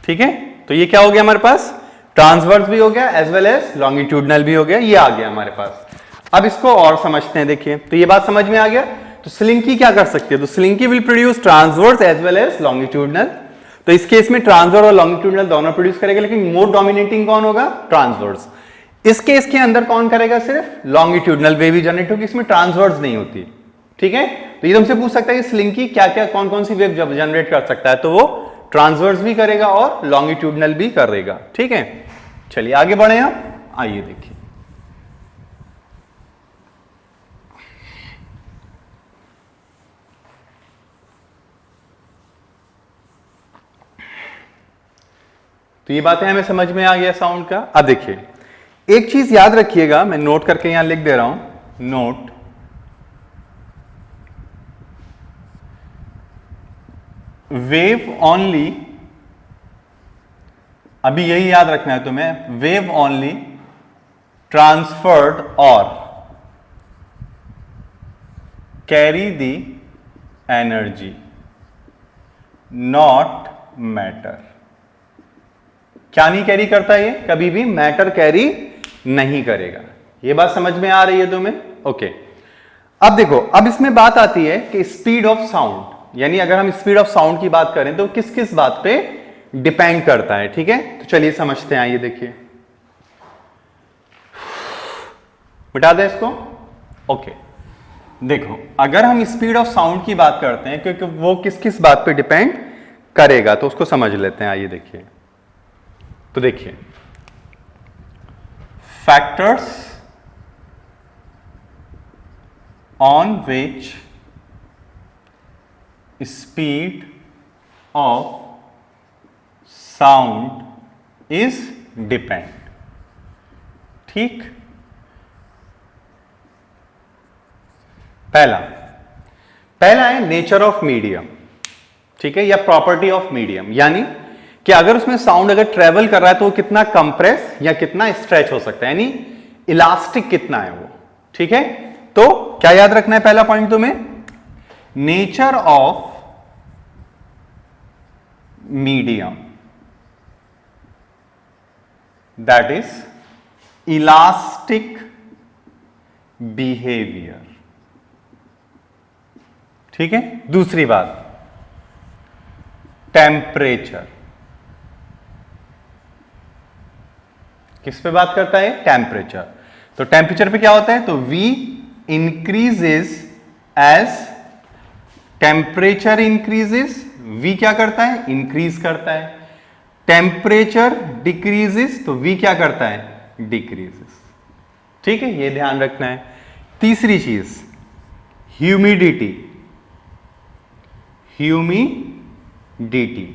ठीक है, तो ये क्या हो गया हमारे पास? ट्रांसवर्स भी हो गया एज वेल एज लॉन्गिट्यूडिनल भी हो गया, ये आ गया हमारे पास। अब इसको और समझते हैं। देखिए, तो ये बात समझ में आ गया। तो स्लिंकी क्या कर सकती है? तो slinky will produce transverse as well as longitudinal. तो इस केस में ट्रांसवर्स और लॉन्गिट्यूडिनल दोनों प्रोड्यूस करेगा, लेकिन मोर डोमिनेटिंग कौन होगा? ट्रांसवर्स। इस केस के अंदर कौन करेगा? सिर्फ लॉन्गिट्यूडनल वेव ही जनरेट होगी, इसमें ट्रांसवर्स नहीं होती। ठीक है, तो ये तुमसे पूछ सकता है कि स्लिंकी क्या क्या कौन कौन सी वेव जनरेट कर सकता है, तो वो ट्रांसवर्स भी करेगा और लॉन्गिट्यूडनल भी करेगा। ठीक है, चलिए आगे बढ़े आप, आइए देखिए। तो ये बातें हमें समझ में आ गया साउंड का। अब देखिए एक चीज याद रखिएगा, मैं नोट करके यहां लिख दे रहा हूं, नोट वेव ओनली, अभी यही याद रखना है तुम्हें, वेव ओनली ट्रांसफर्ड और carry the energy not matter. क्या नहीं कैरी करता? ये कभी भी मैटर कैरी नहीं करेगा। ये बात समझ में आ रही है तुम्हें? ओके, अब देखो, अब इसमें बात आती है कि स्पीड ऑफ साउंड, यानी अगर हम स्पीड ऑफ साउंड की बात करें तो किस किस बात पे डिपेंड करता है। ठीक है, तो चलिए समझते हैं, आइए देखिए, मिटा दें इसको। ओके, देखो अगर हम स्पीड ऑफ साउंड की बात करते हैं क्योंकि वो किस किस बात पे डिपेंड करेगा, तो उसको समझ लेते हैं, आइए देखिए। तो देखिए, factors on which speed of sound is depend. ठीक, पहला है नेचर ऑफ मीडियम। ठीक है, या प्रॉपर्टी ऑफ मीडियम, यानी कि अगर उसमें साउंड अगर ट्रेवल कर रहा है तो वो कितना कंप्रेस या कितना स्ट्रेच हो सकता है, यानी इलास्टिक कितना है वो। ठीक है, तो क्या याद रखना है पहला पॉइंट तुम्हें? Nature of medium, that is elastic behaviour. ठीक है, दूसरी बात, टेम्परेचर। किस पे बात करता है? टेम्परेचर। तो टेम्परेचर पे क्या होता है? तो V increases as temperature increases. V क्या करता है? इंक्रीज करता है। टेम्परेचर डिक्रीजेस तो V क्या करता है? डिक्रीजेस। ठीक है, ये ध्यान रखना है। तीसरी चीज, ह्यूमिडिटी। ह्यूमिडिटी,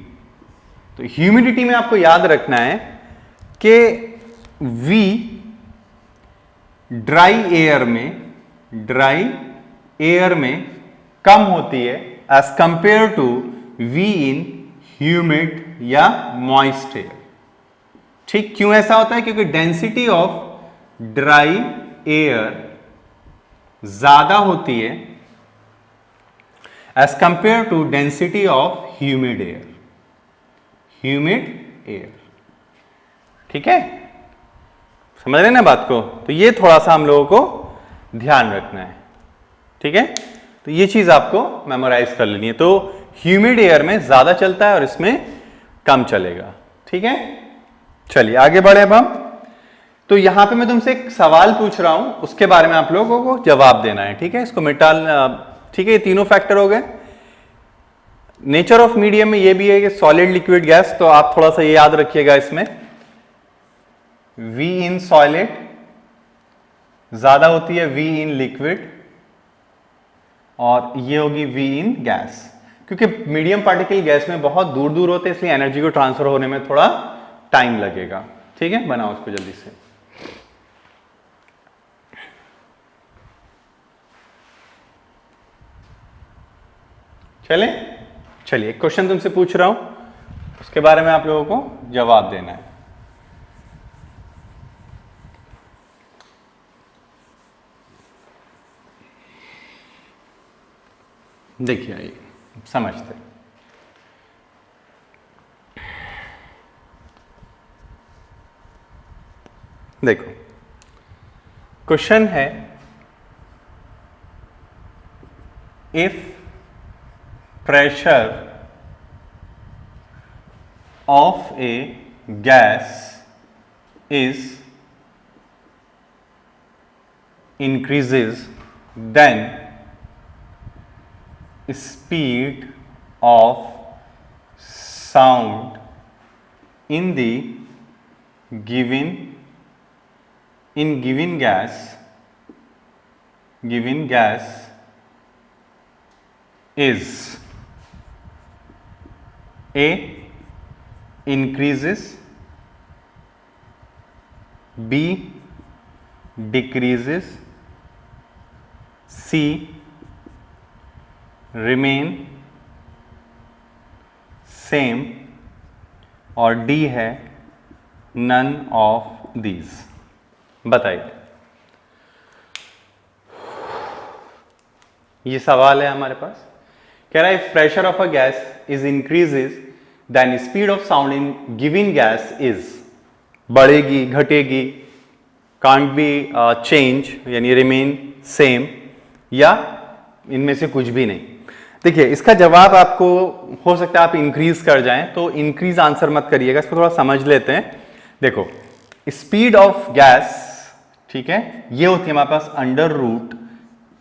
तो ह्यूमिडिटी में आपको याद रखना है कि V ड्राई एयर में कम होती है as compare to V in humid या मॉइस्ट एयर। ठीक, क्यों ऐसा होता है? क्योंकि डेंसिटी ऑफ ड्राई एयर ज्यादा होती है as compare to density of humid air. ठीक है, समझ रहे ना बात को? तो ये थोड़ा सा हम लोगों को ध्यान रखना है। ठीक है, तो ये चीज आपको मेमोराइज कर लेनी है। तो ह्यूमिड एयर में ज्यादा चलता है और इसमें कम चलेगा। ठीक है, चलिए आगे बढ़े अब हम। तो यहां पे मैं तुमसे एक सवाल पूछ रहा हूं, उसके बारे में आप लोगों को जवाब देना है। ठीक है, इसको मिटा। ठीक है, ये तीनों फैक्टर हो गए। नेचर ऑफ मीडियम में ये भी है कि सॉलिड, लिक्विड, गैस, तो आप थोड़ा सा ये याद रखिएगा इसमें, V इन सॉलिड ज्यादा होती है V इन लिक्विड, और ये होगी V इन गैस, क्योंकि मीडियम पार्टिकल गैस में बहुत दूर दूर होते हैं, इसलिए एनर्जी को ट्रांसफर होने में थोड़ा टाइम लगेगा। ठीक है, बनाओ उसको जल्दी से। चलिए एक क्वेश्चन तुमसे पूछ रहा हूं, उसके बारे में आप लोगों को जवाब देना है। देखिए आइए समझते हैं। देखो क्वेश्चन है, if pressure of a gas is increases, then speed of sound in the given gas is A increases, B decreases, C remain same, और डी है नन ऑफ दीज। बताइए, ये सवाल है हमारे पास। कह रहा है if pressure of a gas is increases then speed of sound in given gas is, बढ़ेगी, घटेगी, कांट बी चेंज यानी रिमेन सेम, या इनमें से कुछ भी नहीं। देखिए इसका जवाब आपको हो सकता है आप इंक्रीज कर जाएं, तो इंक्रीज आंसर मत करिएगा, इसको थोड़ा समझ लेते हैं। देखो स्पीड ऑफ गैस, ठीक है, ये होती है हमारे पास under root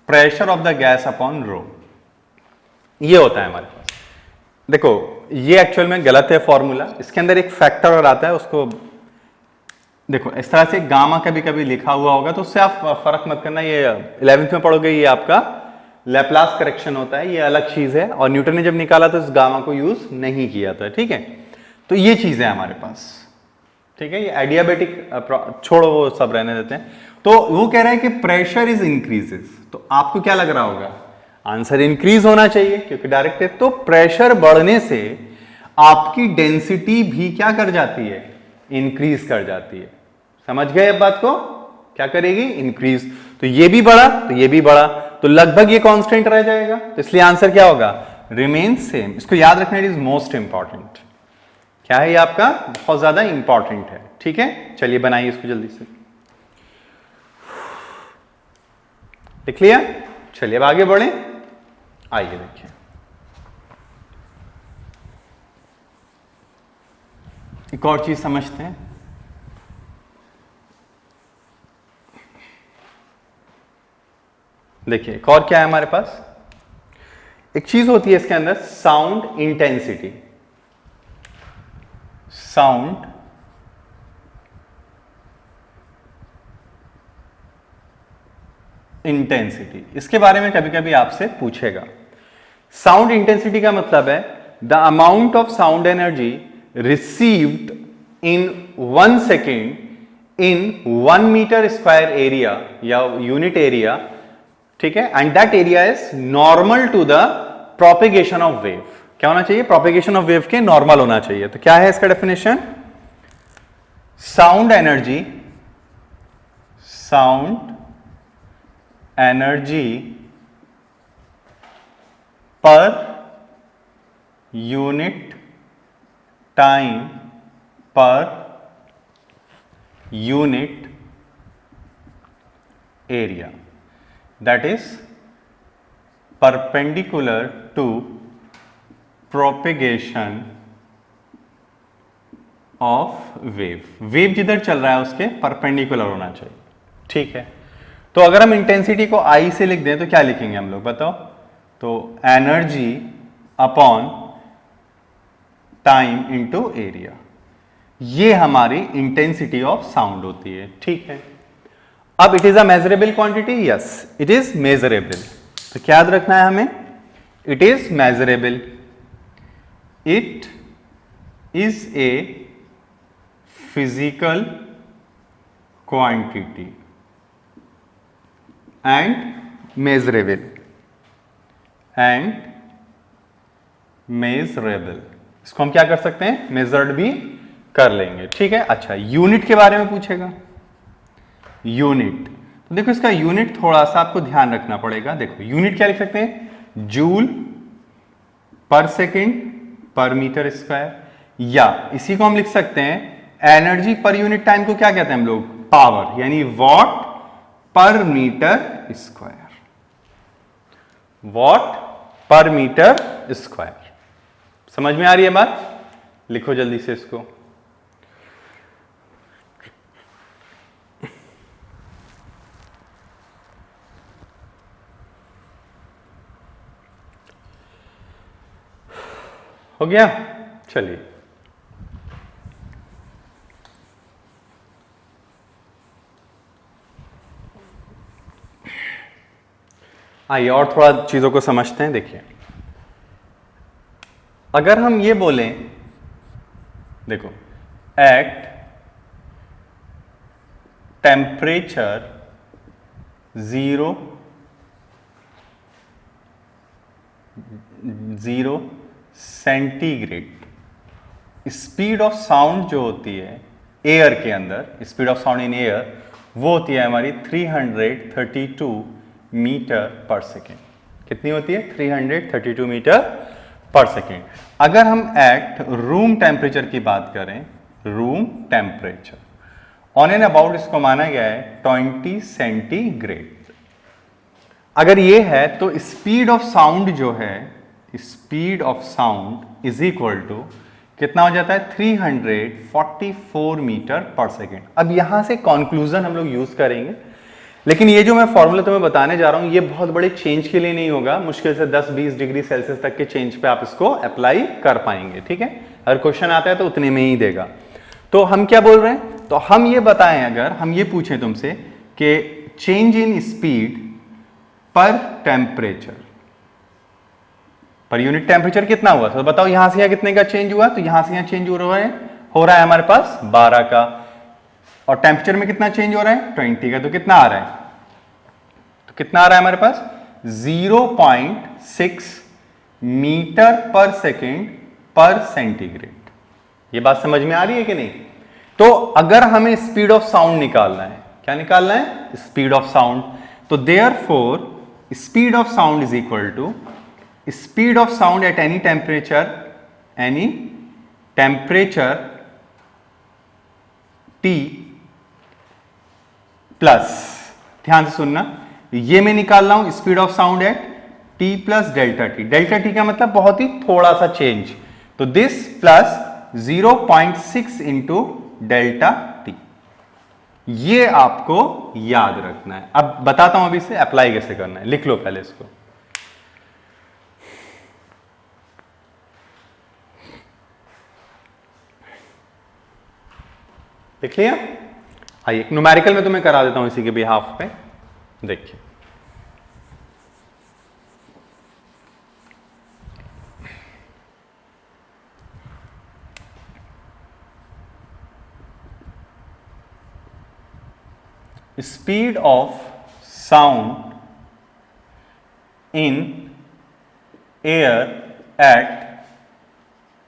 pressure of the gas upon rho, ये होता है हमारे पास। देखो ये एक्चुअल में गलत है फॉर्मूला, इसके अंदर एक फैक्टर और आता है, उसको देखो इस तरह से गामा कभी कभी लिखा हुआ होगा, तो उससे आप फर्क मत करना, ये 11वीं में पढ़ोगे, ये आपका लैप्लास करेक्शन होता है, ये अलग चीज है, और न्यूटन ने जब निकाला तो इस गामा को यूज नहीं किया था, ठीक है। तो ये चीज है हमारे पास, ठीक है, ये एडियाबेटिक छोड़ो, वो सब रहने देते हैं। तो वो कह रहा है कि प्रेशर इज इंक्रीजेस, तो आपको क्या लग रहा होगा, आंसर इंक्रीज होना चाहिए क्योंकि डायरेक्ट है। तो प्रेशर बढ़ने से आपकी डेंसिटी भी क्या कर जाती है, इंक्रीज कर जाती है। समझ गए अब बात को, क्या करेगी, इंक्रीज। तो ये भी बढ़ा तो ये भी बढ़ा, तो लगभग ये कांस्टेंट रह जाएगा, तो इसलिए आंसर क्या होगा, रिमेन सेम। इसको याद रखना, इट इज मोस्ट इंपॉर्टेंट। क्या है ये आपका, बहुत ज्यादा इंपॉर्टेंट है, ठीक है। चलिए बनाइए इसको जल्दी से, लिख लिया। चलिए अब आगे बढ़े, आइए देखिए एक और चीज समझते हैं। देखिए एक और क्या है हमारे पास, एक चीज होती है इसके अंदर, साउंड इंटेंसिटी। साउंड इंटेंसिटी, इसके बारे में कभी कभी आपसे पूछेगा। साउंड इंटेंसिटी का मतलब है the amount of sound energy received in 1 second in 1 metre square area या यूनिट एरिया, ठीक है, and that area is normal to the propagation of wave. क्या होना चाहिए, प्रोपेगेशन ऑफ वेव के नॉर्मल होना चाहिए। तो क्या है इसका definition, sound energy per unit time per unit area, that is perpendicular to propagation of wave। Wave जिधर चल रहा है उसके परपेंडिकुलर होना चाहिए, ठीक है। तो अगर हम इंटेंसिटी को आई से लिख दें तो क्या लिखेंगे हम लोग, बताओ। तो energy upon time into area, ये हमारी इंटेंसिटी ऑफ साउंड होती है, ठीक है। अब it is a measurable quantity, yes it is measurable. तो क्या याद रखना है हमें, it is measurable, it is a physical quantity and measurable इसको हम क्या कर सकते हैं, मेजर्ड भी कर लेंगे, ठीक है। अच्छा यूनिट के बारे में पूछेगा, यूनिट, तो देखो इसका यूनिट थोड़ा सा आपको ध्यान रखना पड़ेगा। देखो यूनिट क्या लिख सकते हैं, जूल पर सेकेंड पर मीटर स्क्वायर, या इसी को हम लिख सकते हैं एनर्जी पर यूनिट टाइम को क्या कहते हैं हम लोग, पावर, यानी वॉट पर मीटर स्क्वायर, वॉट पर मीटर स्क्वायर। समझ में आ रही है बात, लिखो जल्दी से इसको। हो गया? चलिए आइए और थोड़ा चीजों को समझते हैं। देखिए, अगर हम ये बोलें, देखो, at temperature 0 centigrade, speed of sound जो होती है एयर के अंदर, speed of sound in air, वो होती है हमारी 332 मीटर पर सेकेंड। कितनी होती है? 332 मीटर पर सेकेंड। अगर हम एट रूम टेम्परेचर की बात करें, room temperature on and about इसको माना गया है 20 सेंटीग्रेड। अगर ये है तो स्पीड ऑफ साउंड जो है, speed of sound is equal to कितना हो जाता है? 344 मीटर पर सेकेंड। अब यहां से कंक्लूजन हम लोग यूज करेंगे, लेकिन ये जो मैं फॉर्मूला तुम्हें बताने जा रहा हूं ये बहुत बड़े चेंज के लिए नहीं होगा। मुश्किल से 10-20 डिग्री सेल्सियस तक के चेंज पे आप इसको अप्लाई कर पाएंगे। ठीक है, अगर क्वेश्चन आता है तो उतने में ही देगा। तो हम क्या बोल रहे हैं? तो हम ये बताएं, अगर हम ये पूछें तुमसे कि चेंज इन स्पीड पर टेम्परेचर, पर यूनिट टेम्परेचर कितना हुआ, तो बताओ यहां से यहां कितने का चेंज हुआ? तो यहां से यहां चेंज हो रहा है हमारे पास 12 का, और टेम्परेचर में कितना चेंज हो रहा है? 20 का। तो कितना आ रहा है? तो कितना आ रहा है हमारे पास? 0.6 मीटर पर सेकेंड पर सेंटीग्रेड। ये बात समझ में आ रही है कि नहीं? तो अगर हमें स्पीड ऑफ साउंड निकालना है, क्या निकालना है? Speed of sound. तो therefore speed of sound is equal to speed of sound at any temperature T plus, ध्यान से सुनना, ये मैं निकाल रहा हूं speed of sound at T plus delta T। Delta T का मतलब बहुत ही थोड़ा सा चेंज, तो this plus 0.6 into delta T। ये आपको याद रखना है। अब बताता हूं अभी इसे अप्लाई कैसे करना है, लिख लो पहले इसको। लिख लिया? आइए एक न्यूमेरिकल में तुम्हें करा देता हूं इसी के बिहाफ पे। देखिए, speed of sound in air at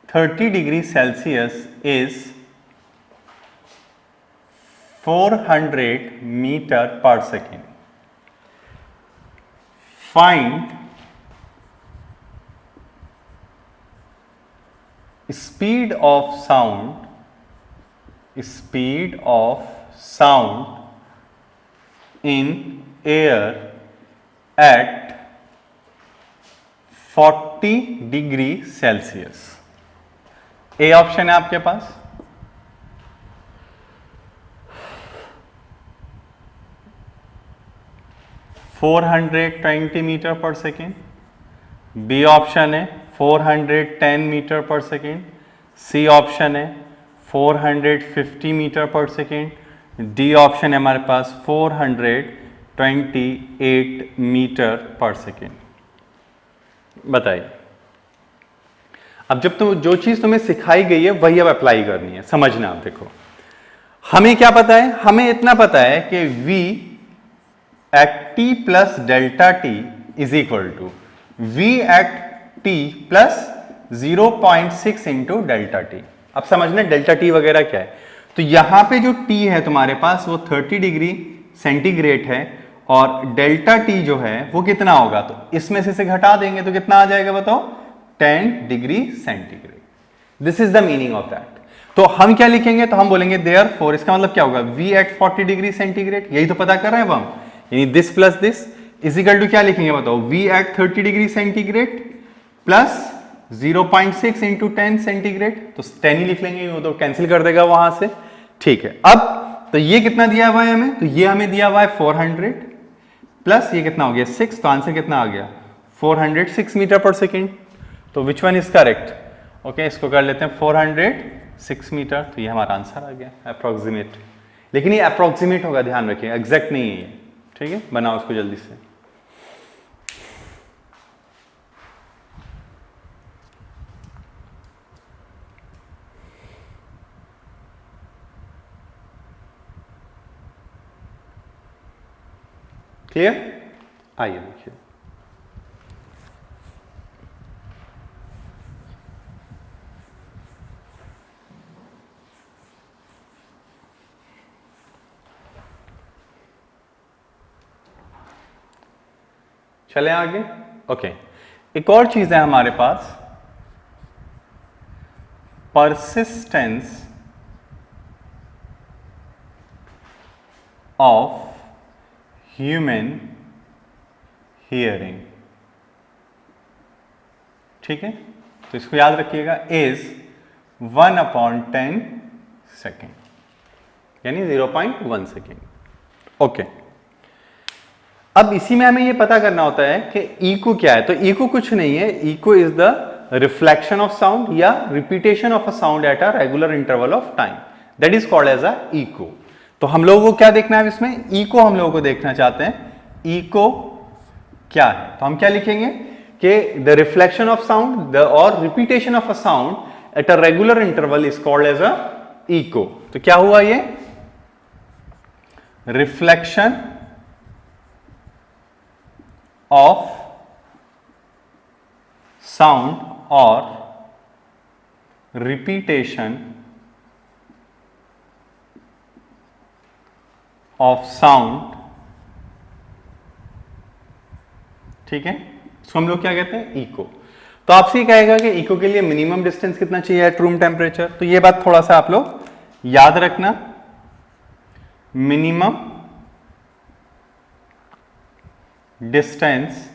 30 degree Celsius is 400 metre per second. Find speed of sound in air at 40 degree Celsius. A option है आपके पास, (420 metre per second), B option है 410 metre per second, C option है 450 metre per second, D option है हमारे पास 428 metre per second. बताइए, अब जब तुम जो चीज तुम्हें सिखाई गई है वही अब अप्लाई करनी है। समझना, आप देखो, हमें क्या पता है? हमें इतना पता है कि v at t plus delta t is equal to v at t plus 0.6 into delta t। अब समझना डेल्टा t वगैरह क्या है। तो यहां पे जो T है तुम्हारे पास वो 30 डिग्री सेंटीग्रेड है, और डेल्टा T जो है वो कितना होगा? तो इसमें से घटा देंगे तो कितना आ जाएगा बताओ? 10 degree centigrade. This is the meaning of that. तो हम क्या लिखेंगे? तो हम बोलेंगे देयरफॉर, इसका मतलब क्या होगा? V एट 40 डिग्री सेंटीग्रेड, यही तो पता कर रहे हैं अब हम, यानी this plus this is equal to क्या लिखेंगे बताओ? V at 30 degree centigrade plus 0.6 into 10 centigrade, तो 10 ही लिख लेंगे, वो तो कैंसिल कर देगा वहां से। ठीक है, अब तो ये कितना दिया हुआ है हमें? तो ये हमें दिया हुआ है 400 प्लस ये कितना हो गया? 6। तो आंसर कितना आ गया? 406 मीटर पर सेकेंड। तो which one is correct? Okay, इसको कर लेते हैं 406 मीटर, तो ये हमारा आंसर आ गया अप्रोक्सीमेट। लेकिन ये अप्रोक्सीमेट होगा, ध्यान रखिए, एग्जैक्ट नहीं है ये। ठीक है, बनाओ उसको जल्दी से। क्लियर? आइए देखिए, चले आगे। ओके, एक और चीज है हमारे पास, परसिस्टेंस ऑफ ह्यूमन हियरिंग। ठीक है, तो इसको याद रखिएगा, इज 1/10 सेकेंड, यानी 0.1 सेकेंड। ओके, अब इसी में हमें ये पता करना होता है कि इको क्या है। तो इको कुछ नहीं है, echo is the reflection of sound या repetition of a sound at a regular interval of time, that is called as a echo. तो हम लोगों को क्या देखना है इसमें, इको हम लोगों को देखना चाहते हैं, इको क्या है। तो हम क्या लिखेंगे कि द रिफ्लेक्शन ऑफ साउंड और repetition of a sound at a regular interval is called as a echo. तो क्या हुआ ये, रिफ्लेक्शन ऑफ साउंड और रिपीटेशन ऑफ साउंड। ठीक है, इसको हम लोग क्या कहते हैं, इको। तो आपसे कहेगा कि इको के लिए मिनिमम डिस्टेंस कितना चाहिए एट रूम टेम्परेचर। तो ये बात थोड़ा सा आप लोग याद रखना, minimum distance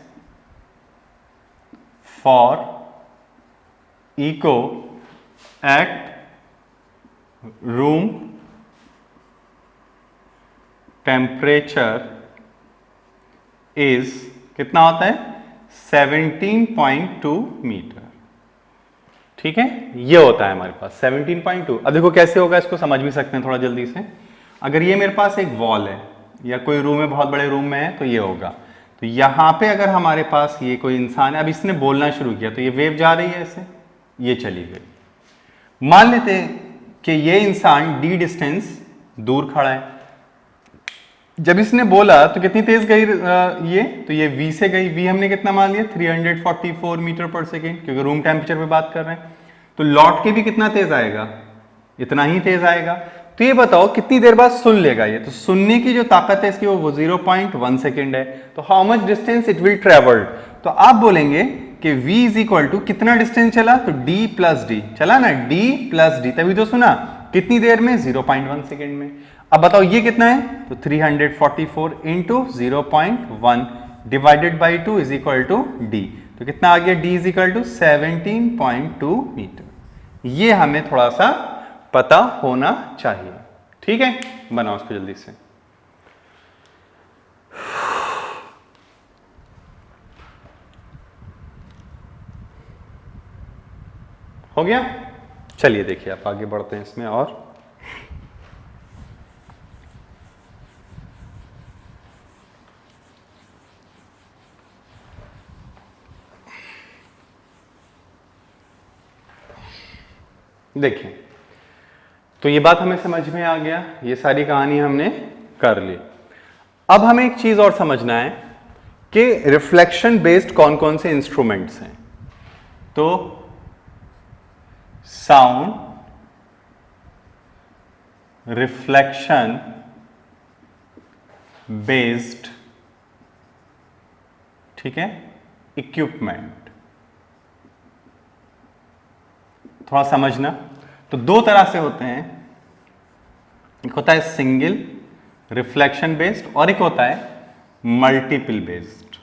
for echo at room temperature is कितना होता है, 17.2 मीटर। ठीक है, ये होता है हमारे पास 17.2। अब देखो कैसे होगा, इसको समझ भी सकते हैं थोड़ा जल्दी से। अगर ये मेरे पास एक वॉल है या कोई रूम है, बहुत बड़े रूम में है, तो ये होगा। तो यहां पे अगर हमारे पास ये कोई इंसान है, अब इसने बोलना शुरू किया, तो ये वेव जा रही है ऐसे, ये चली गई। मान लेते हैं कि ये इंसान डी डिस्टेंस दूर खड़ा है, जब इसने बोला तो कितनी तेज गई ये, तो ये v से गई। v हमने कितना मान लिया, 344 मीटर पर सेकेंड, क्योंकि रूम टेम्परेचर पे बात कर रहे हैं। तो लौट के भी कितना तेज आएगा, इतना ही तेज आएगा। तो ये बताओ कितनी देर बाद सुन लेगा ये। तो सुनने की जो ताकत है इसकी वो 0.1 सेकेंड है। तो how much distance it will travelled, तो आप बोलेंगे कि v इज इक्वल टू कितना डिस्टेंस चला, तो d प्लस डी चला ना, d प्लस डी, तभी तो सुना। कितनी देर में, 0.1 सेकेंड में। अब बताओ ये कितना है, तो 344 into 0.1 divided by 2 is equal to D. तो कितना आ गया, d is equal to 17.2 metre. ये हमें थोड़ा सा पता होना चाहिए। ठीक है, बनाओ उसको जल्दी से। हो गया, चलिए देखिए आप आगे बढ़ते हैं इसमें। और देखिए, तो ये बात हमें समझ में आ गया, ये सारी कहानी हमने कर ली। अब हमें एक चीज और समझना है कि रिफ्लेक्शन बेस्ड कौन कौन से इंस्ट्रूमेंट्स हैं। तो साउंड रिफ्लेक्शन बेस्ड, ठीक है, इक्विपमेंट। थोड़ा समझना, तो दो तरह से होते हैं, एक होता है सिंगल रिफ्लेक्शन बेस्ड और एक होता है मल्टीपल बेस्ड।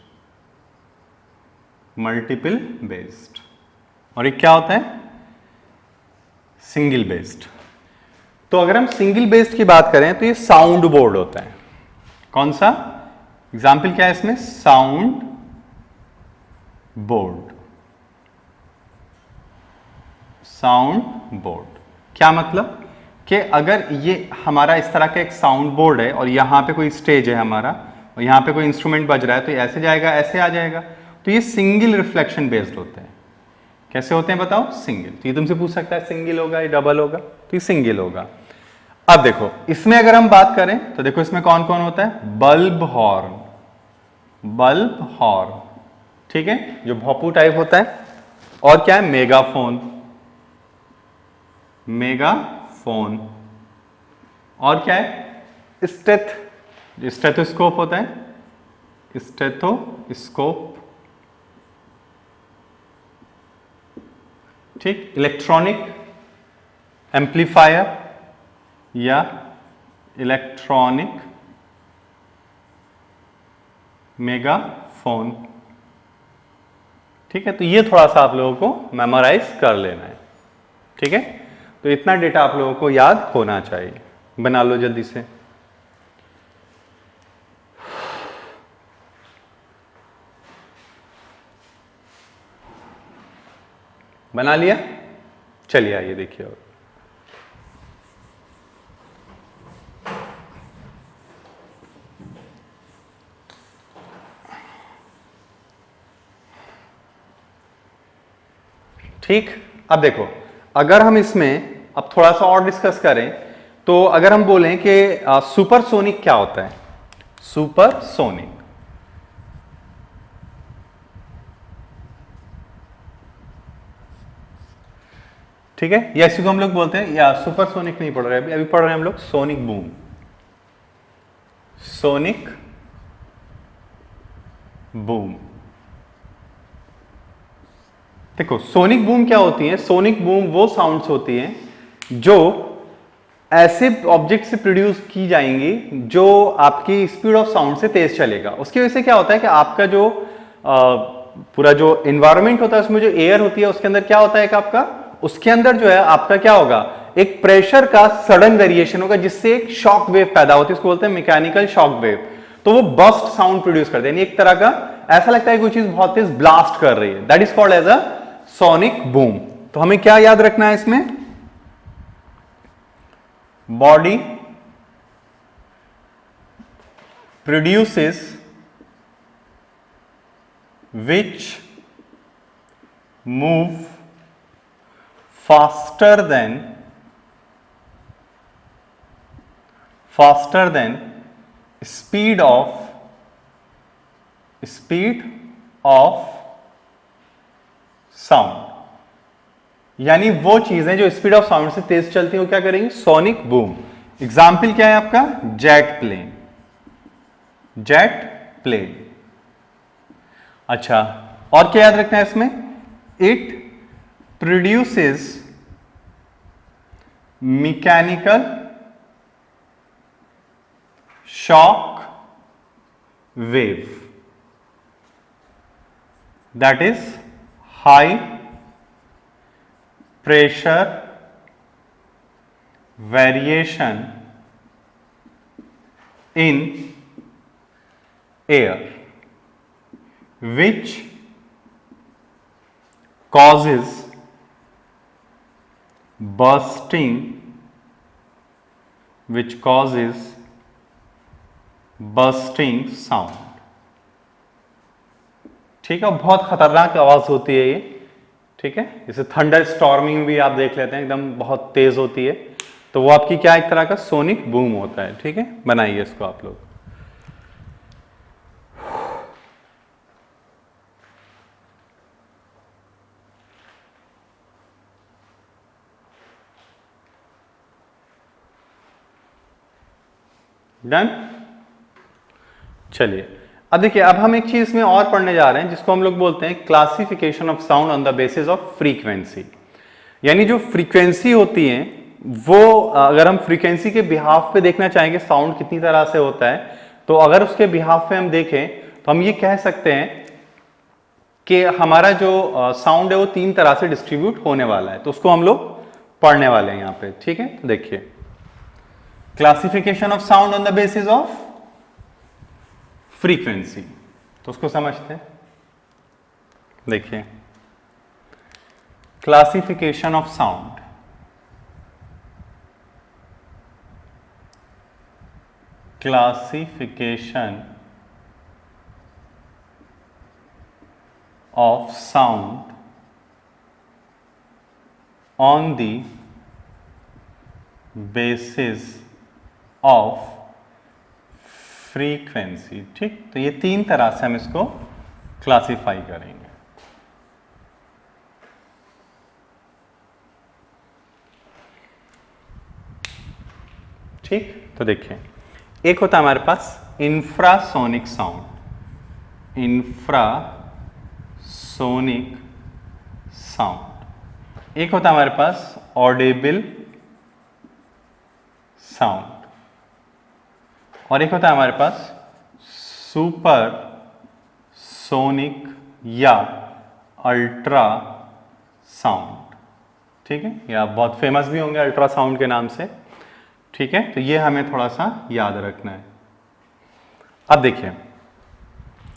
मल्टीपल बेस्ड और एक क्या होता है, सिंगल बेस्ड। तो अगर हम सिंगल बेस्ड की बात करें तो ये साउंड बोर्ड होता है। कौन सा, एग्जाम्पल क्या है इसमें, साउंड बोर्ड। Sound board. क्या मतलब कि अगर ये हमारा इस तरह का एक साउंड बोर्ड है और यहाँ पे कोई स्टेज है हमारा और यहाँ पे कोई इंस्ट्रूमेंट बज रहा है, तो ऐसे जाएगा, ऐसे आ जाएगा। तो ये सिंगल रिफ्लेक्शन बेस्ड होते हैं। कैसे होते हैं बताओ? सिंगल। तो ये तुमसे पूछ सकता है सिंगल होगा या डबल होगा, तो ये सिंगल होगा। अब देखो इसमें अगर हम बात करें तो देखो इसमें कौन कौन होता है? बल्ब हॉर्न, बल्ब हॉर्न, ठीक है, जो भोपू टाइप होता है। और क्या है? Megaphone, megaphone. और क्या है? स्टेथोस्कोप होता है, स्टेथोस्कोप, ठीक। इलेक्ट्रॉनिक एम्पलीफायर या इलेक्ट्रॉनिक मेगाफोन, ठीक है। तो ये थोड़ा सा आप लोगों को मेमोराइज कर लेना है, ठीक है। तो इतना डेटा आप लोगों को याद होना चाहिए। बना लो जल्दी से। बना लिया? चलिए आइए देखिए। और ठीक। अब देखो अगर हम इसमें अब थोड़ा सा और डिस्कस करें तो अगर हम बोलें कि सुपरसोनिक क्या होता है? सुपरसोनिक, ठीक है, या इसी को हम लोग बोलते हैं, या सुपरसोनिक नहीं पढ़ रहे अभी पढ़ रहे हैं हम लोग सोनिक बूम, सोनिक बूम। देखो सोनिक बूम क्या होती है? सोनिक बूम वो साउंड्स होती हैं जो ऐसे ऑब्जेक्ट से प्रोड्यूस की जाएंगी जो आपकी स्पीड ऑफ साउंड से तेज चलेगा। उसकी वजह से क्या होता है कि आपका जो पूरा जो एनवायरनमेंट होता है उसमें जो एयर होती है उसके अंदर क्या होता है कि आपका उसके अंदर जो है आपका क्या होगा? एक प्रेशर का सडन वेरिएशन होगा जिससे एक शॉक वेव पैदा होती है, उसको बोलते हैं मैकेनिकल शॉक वेव। तो वो बस्ट साउंड प्रोड्यूस करते हैं, एक तरह का ऐसा लगता है कोई चीज बहुत तेज ब्लास्ट कर रही है। That is called as a sonic boom. तो हमें क्या याद रखना है इसमें? Body produces which move faster than speed of sound. यानी वो चीजें जो स्पीड ऑफ साउंड से तेज चलती हैं वो क्या करेंगी? Sonic boom. एग्जाम्पल क्या है आपका? Jet plane, jet plane. अच्छा, और क्या याद रखना है इसमें? It produces mechanical shock wave, that is high pressure variation in air which causes bursting sound, ठीक है। बहुत खतरनाक आवाज होती है ये, ठीक है। जैसे थंडर स्टॉर्मिंग भी आप देख लेते हैं, एकदम बहुत तेज होती है, तो वो आपकी क्या एक तरह का सोनिक बूम होता है, ठीक है। बनाइए इसको आप लोग। डन। चलिए अब देखिए, अब हम एक चीज में और पढ़ने जा रहे हैं जिसको हम लोग बोलते हैं classification of sound on the basis of frequency. यानी जो फ्रीक्वेंसी होती है वो अगर हम फ्रीक्वेंसी के बिहाफ पे देखना चाहेंगे साउंड कितनी तरह से होता है, तो अगर उसके बिहाफ पे हम देखें तो हम ये कह सकते हैं कि हमारा जो साउंड है वो 3 तरह से डिस्ट्रीब्यूट होने वाला है। तो उसको हम लोग पढ़ने वाले हैं यहाँ पे, ठीक है। तो देखिए, classification of sound on the basis of frequency, तो उसको समझते हैं। देखिए, classification of sound, classification of sound on the basis of frequency। ठीक, तो ये तीन तरह से हम इसको क्लासिफाई करेंगे। ठीक, तो देखिए, एक होता है हमारे पास इंफ्रासोनिक साउंड, इंफ्रासोनिक साउंड। एक होता है हमारे पास ऑडिबल साउंड, और एक होता है हमारे पास सुपर सोनिक या अल्ट्रा साउंड। ठीक है, ये आप बहुत फेमस भी होंगे अल्ट्रा साउंड के नाम से। ठीक है, तो ये हमें थोड़ा सा याद रखना है। अब देखिए,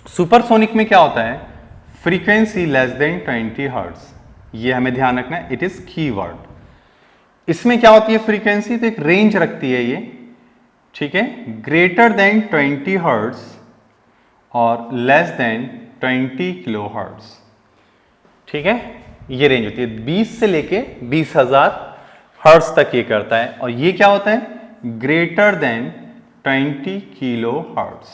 सुपरसोनिक में क्या होता है, फ्रीक्वेंसी लेस देन 20 हर्ट्ज, ये हमें ध्यान रखना है, इट इज कीवर्ड। इसमें क्या होती है फ्रीक्वेंसी, तो एक रेंज रखती है ये। ठीक है, ग्रेटर देन 20 हर्ट्ज और लेस देन 20 किलो हर्ट्ज। ठीक है, ये रेंज होती है 20 से लेके 20,000 हर्ट्ज तक ये करता है। और ये क्या होता है, greater than 20 kilo hertz,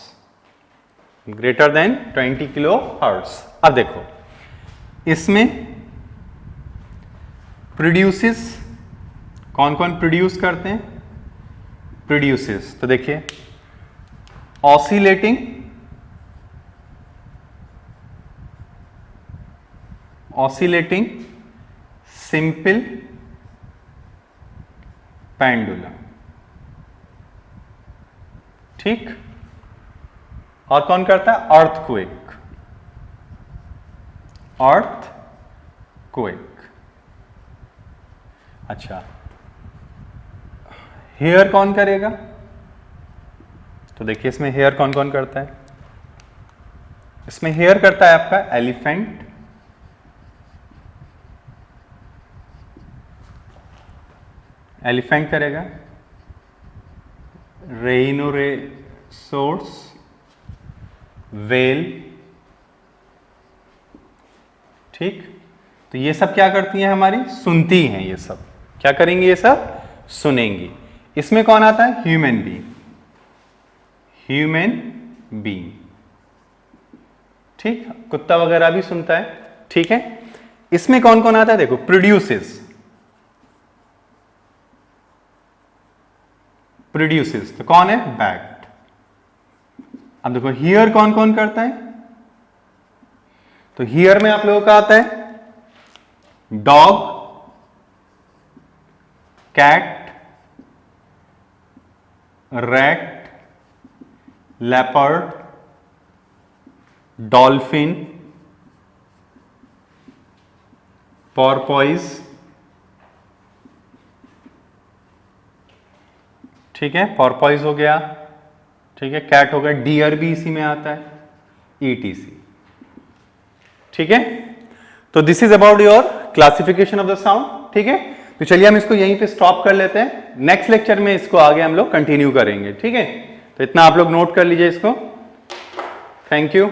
greater than 20 kilo hertz. अब देखो, इसमें प्रोड्यूसेस, कौन कौन प्रोड्यूस करते हैं, प्रोड्यूसेस, तो देखिए ऑसिलेटिंग, ऑसिलेटिंग सिंपल पेंडुलम। ठीक, और कौन करता है, अर्थक्वेक, अर्थक्वेक। अच्छा, हेयर कौन करेगा, तो देखिए इसमें हेयर कौन कौन करता है, इसमें हेयर करता है आपका एलिफेंट, एलिफेंट करेगा, रेइनोसेरोस, वेल। ठीक, तो ये सब क्या करती हैं हमारी, सुनती हैं, ये सब क्या करेंगी, ये सब सुनेंगी। इसमें कौन आता है, ह्यूमन बीइंग, ह्यूमन बीइंग। ठीक, कुत्ता वगैरह भी सुनता है। ठीक है, इसमें कौन कौन आता है, देखो प्रोड्यूसेस, प्रोड्यूसेस तो कौन है, बैट। अब देखो हियर कौन कौन करता है, तो हियर में आप लोगों का आता है dog, cat, rat, leopard, dolphin, porpoise. ठीक है, पोर्पोइज हो गया। ठीक है, कैट हो गया, डियर भी इसी में आता है, ईटीसी। ठीक है, तो this is about your classification of the sound. ठीक है, तो चलिए हम इसको यहीं पे स्टॉप कर लेते हैं, नेक्स्ट लेक्चर में इसको आगे हम लोग कंटिन्यू करेंगे। ठीक है, तो इतना आप लोग नोट कर लीजिए इसको। Thank you.